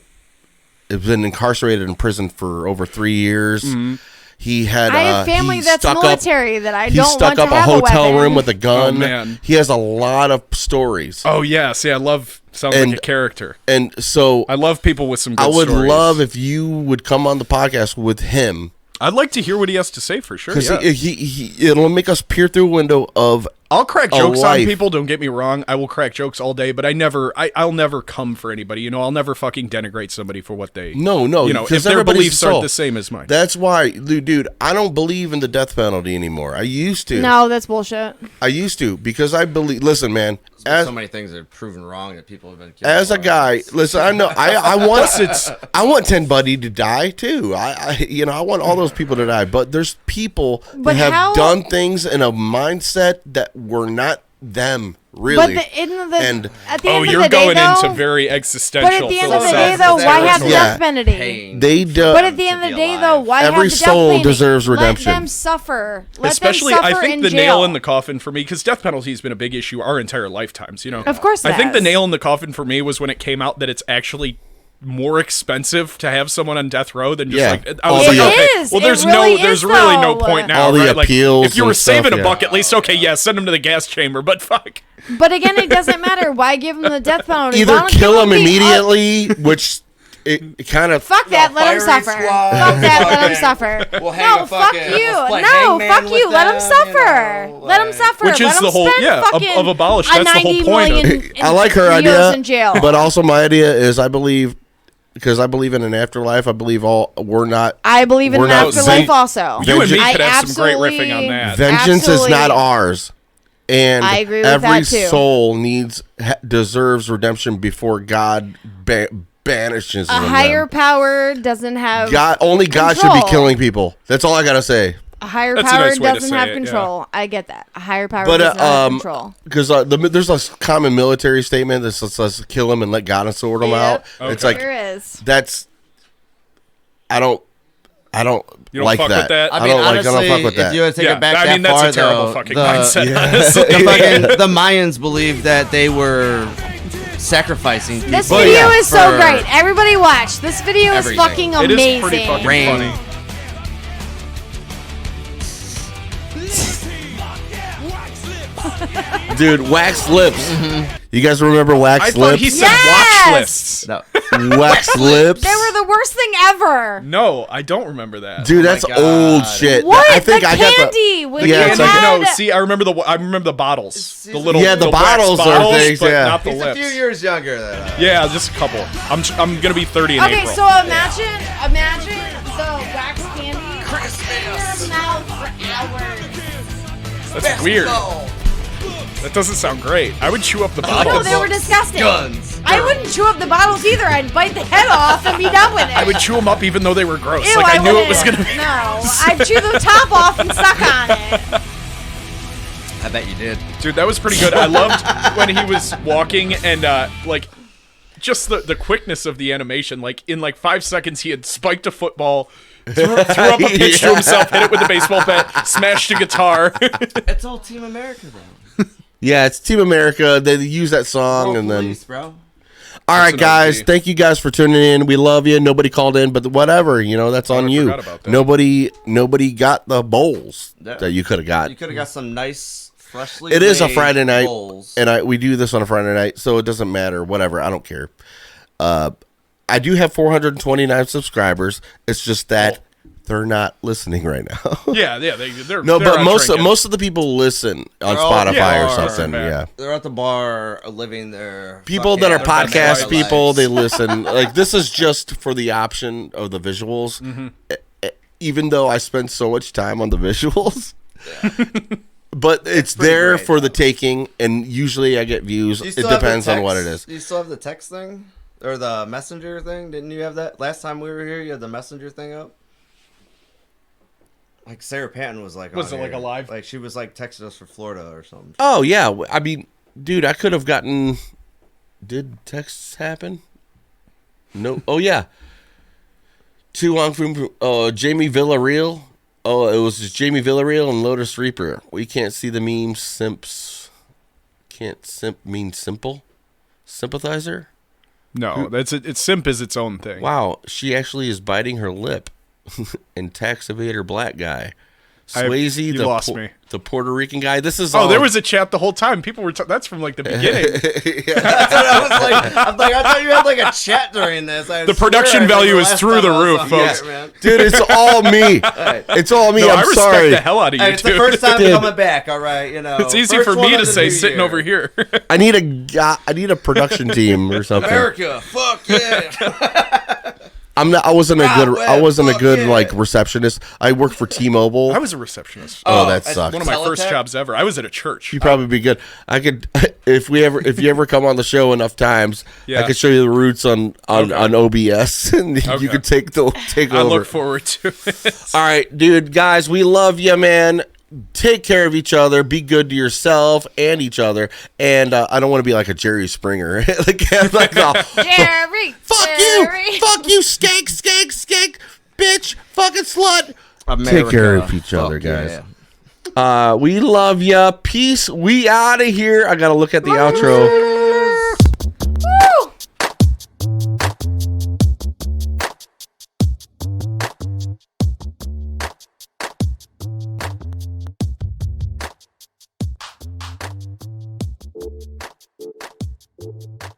been incarcerated in prison for over 3 years.
Mm-hmm.
He had.
I have family that's military that I don't want to have a weapon.
He stuck up a hotel room with a gun.
Oh, man.
He has a lot of stories.
Oh yeah, see, I love sounds like a character.
And so
I love people with some good
I would
stories.
love if you would come on the podcast with him.
I'd like to hear what he has to say for sure.
Because
yeah.
it'll make us peer through a window of.
I'll crack jokes on people. Don't get me wrong. I will crack jokes all day, but I'll never come for anybody. You know, I'll never fucking denigrate somebody for what they.
No.
You know, if their beliefs aren't the same as mine.
That's why, dude. I don't believe in the death penalty anymore. I used to.
No, that's bullshit.
I used to because I believe. Listen, man.
So many things are proven wrong that people have been killed.
As a guy, listen, I know I want Ted Bundy to die too. I want all those people to die. But there's people that have done things in a mindset that were not them. Really.
But at the end of the
you're
day,
going
though,
into very existential.
But at the end of the day, though, why have the death penalty?
They do.
But at the end of the day, though, why have the death penalty?
Every soul deserves redemption.
Let them suffer.
Especially,
them
I
suffer
think
in
the
jail.
nail in the coffin for me, because death penalty has been a big issue our entire lifetimes. You know,
of course.
I think the nail in the coffin for me was when it came out that it's actually more expensive to have someone on death row than just like I was well, there's really no point now.
All the
right?
appeals.
Like, if you were saving
stuff,
a buck, at least send him to the gas chamber. But fuck.
But again, it doesn't matter. Why give him the death penalty?
Either kill him immediately, which it kind of.
Fuck that. Let him suffer. Fuck that. Let him suffer. No, fuck you. No, fuck you. Let him suffer. Let him suffer.
Which is the whole of abolish. That's the whole point.
I like her idea,
in jail.
but also my idea is I believe. Because I believe in an afterlife. I believe we're not.
I believe in an afterlife also.
You and me could have some great riffing on that.
Vengeance is not ours. And
I agree with
every
that too.
soul deserves redemption before God banishes
a higher power doesn't have
only God should be killing people. That's all I gotta say.
A higher power doesn't have control. Yeah. I get that. A higher power doesn't have control.
Because there's a common military statement that says "kill him and let God sort him out."
Okay.
It's like that's. I don't like
fuck
that.
With that.
I mean, honestly,
I don't fuck with that.
If you would take it back that
that's
far,
a terrible
though,
fucking mindset. Honestly.
The Mayans believed that they were sacrificing people.
This video is so great. Everybody watch. This video is fucking amazing.
It is pretty fucking funny.
Dude, wax lips. Mm-hmm. You guys remember wax lips?
I thought he said watch lists.
No.
Wax lips.
They were the worst thing ever.
No, I don't remember that.
Dude, that's old shit.
What?
I think
the
I
candy
got
the
candy. No, see, I remember the bottles. The little
the bottles are things.
But
yeah,
not the
He's
lips.
a few years younger than us.
Yeah, just a couple. I'm gonna be 30 in April.
Okay, so imagine the wax candy Christmas in your mouth for hours.
That's weird. That doesn't sound great. I would chew up the bottles.
No, they were disgusting.
Guns.
I wouldn't chew up the bottles either. I'd bite the head off and be done with it.
I would chew them up even though they were gross.
Ew,
I knew it was gonna be.
No, I'd chew the top off and suck on it.
I bet you did.
Dude, that was pretty good. I loved when he was walking and just the quickness of the animation. Like in 5 seconds, he had spiked a football, threw up a pitch to himself, hit it with a baseball bat, smashed a guitar.
It's all Team America, though.
Yeah, it's Team America. They use that song and
police,
then.
bro.
All right,
an
guys.
OG.
Thank you guys for tuning in. We love you. Nobody called in, but whatever. That's on you.
forgot about that.
Nobody got the bowls that you could have got.
You could have got some nice, freshly
It is a
made
Friday night,
bowls.
and we do this on a Friday night, so it doesn't matter. Whatever. I don't care. I do have 429 subscribers. It's just that they're not listening right now.
Yeah, they're
No,
they're
but
out drinking.
most of the people listen on
They're all at the
Spotify or
bar.
something. Yeah.
They're at the bar living their
People
fucking
that are
best
podcast
lives.
people, they listen. Like, this is just for the option of the visuals. Even though I spend so much time on the visuals, but it's there
great,
for the taking, and usually I get views.
Do you
It
still have the
depends on what it
text?
is.
Do you still have the text thing? Or the messenger thing? Didn't you have that? Last time we were here, you had the messenger thing up? Like, Sarah Patton was like,
Was
on
it like
here.
a live?
Like, she was like texting us for Florida or something.
Oh yeah, I mean, dude, I could have gotten. Did texts happen? No. Oh yeah. Jamie Villarreal. Oh, it was just Jamie Villarreal and Lotus Reaper. We can't see the memes. Simps. Can't simp mean simple? Sympathizer?
No, it's simp is its own thing.
Wow, she actually is biting her lip. And tax evader black guy. Swayze,
you lost me.
The Puerto Rican guy. This is
there was a chat the whole time. People were that's from like the beginning.
That's what I was like. I thought you had like a chat during this.
The production value is through the roof, folks.
Dude, it's all me. It's all me.
No, I
I'm
respect
sorry.
the hell out of you,
Hey, it's
dude.
the first time
Dude.
coming back. All right,
It's easy
First
for
one
me
of
to
the
say
new
sitting
year.
over here.
I need a production team or something.
America, fuck yeah.
I wasn't a good
yeah.
like receptionist. I worked for T-Mobile.
I was a receptionist.
Oh, that sucks.
One of my first
Teletext?
jobs ever. I was at a church.
You'd probably be good. I could if you ever come on the show enough times,
Yeah.
I could show you the routes on OBS and you
Okay.
could take over.
I look forward to it.
All right, dude, guys, we love you, man. Take care of each other. Be good to yourself and each other. And I don't want to be like a Jerry Springer. like,
Jerry,
fuck
Jerry.
you, skank, bitch, fucking slut.
America,
Take care of each other,
fuck
guys.
yeah.
We love ya. Peace. We out of here. I gotta look at the outro.
Woo!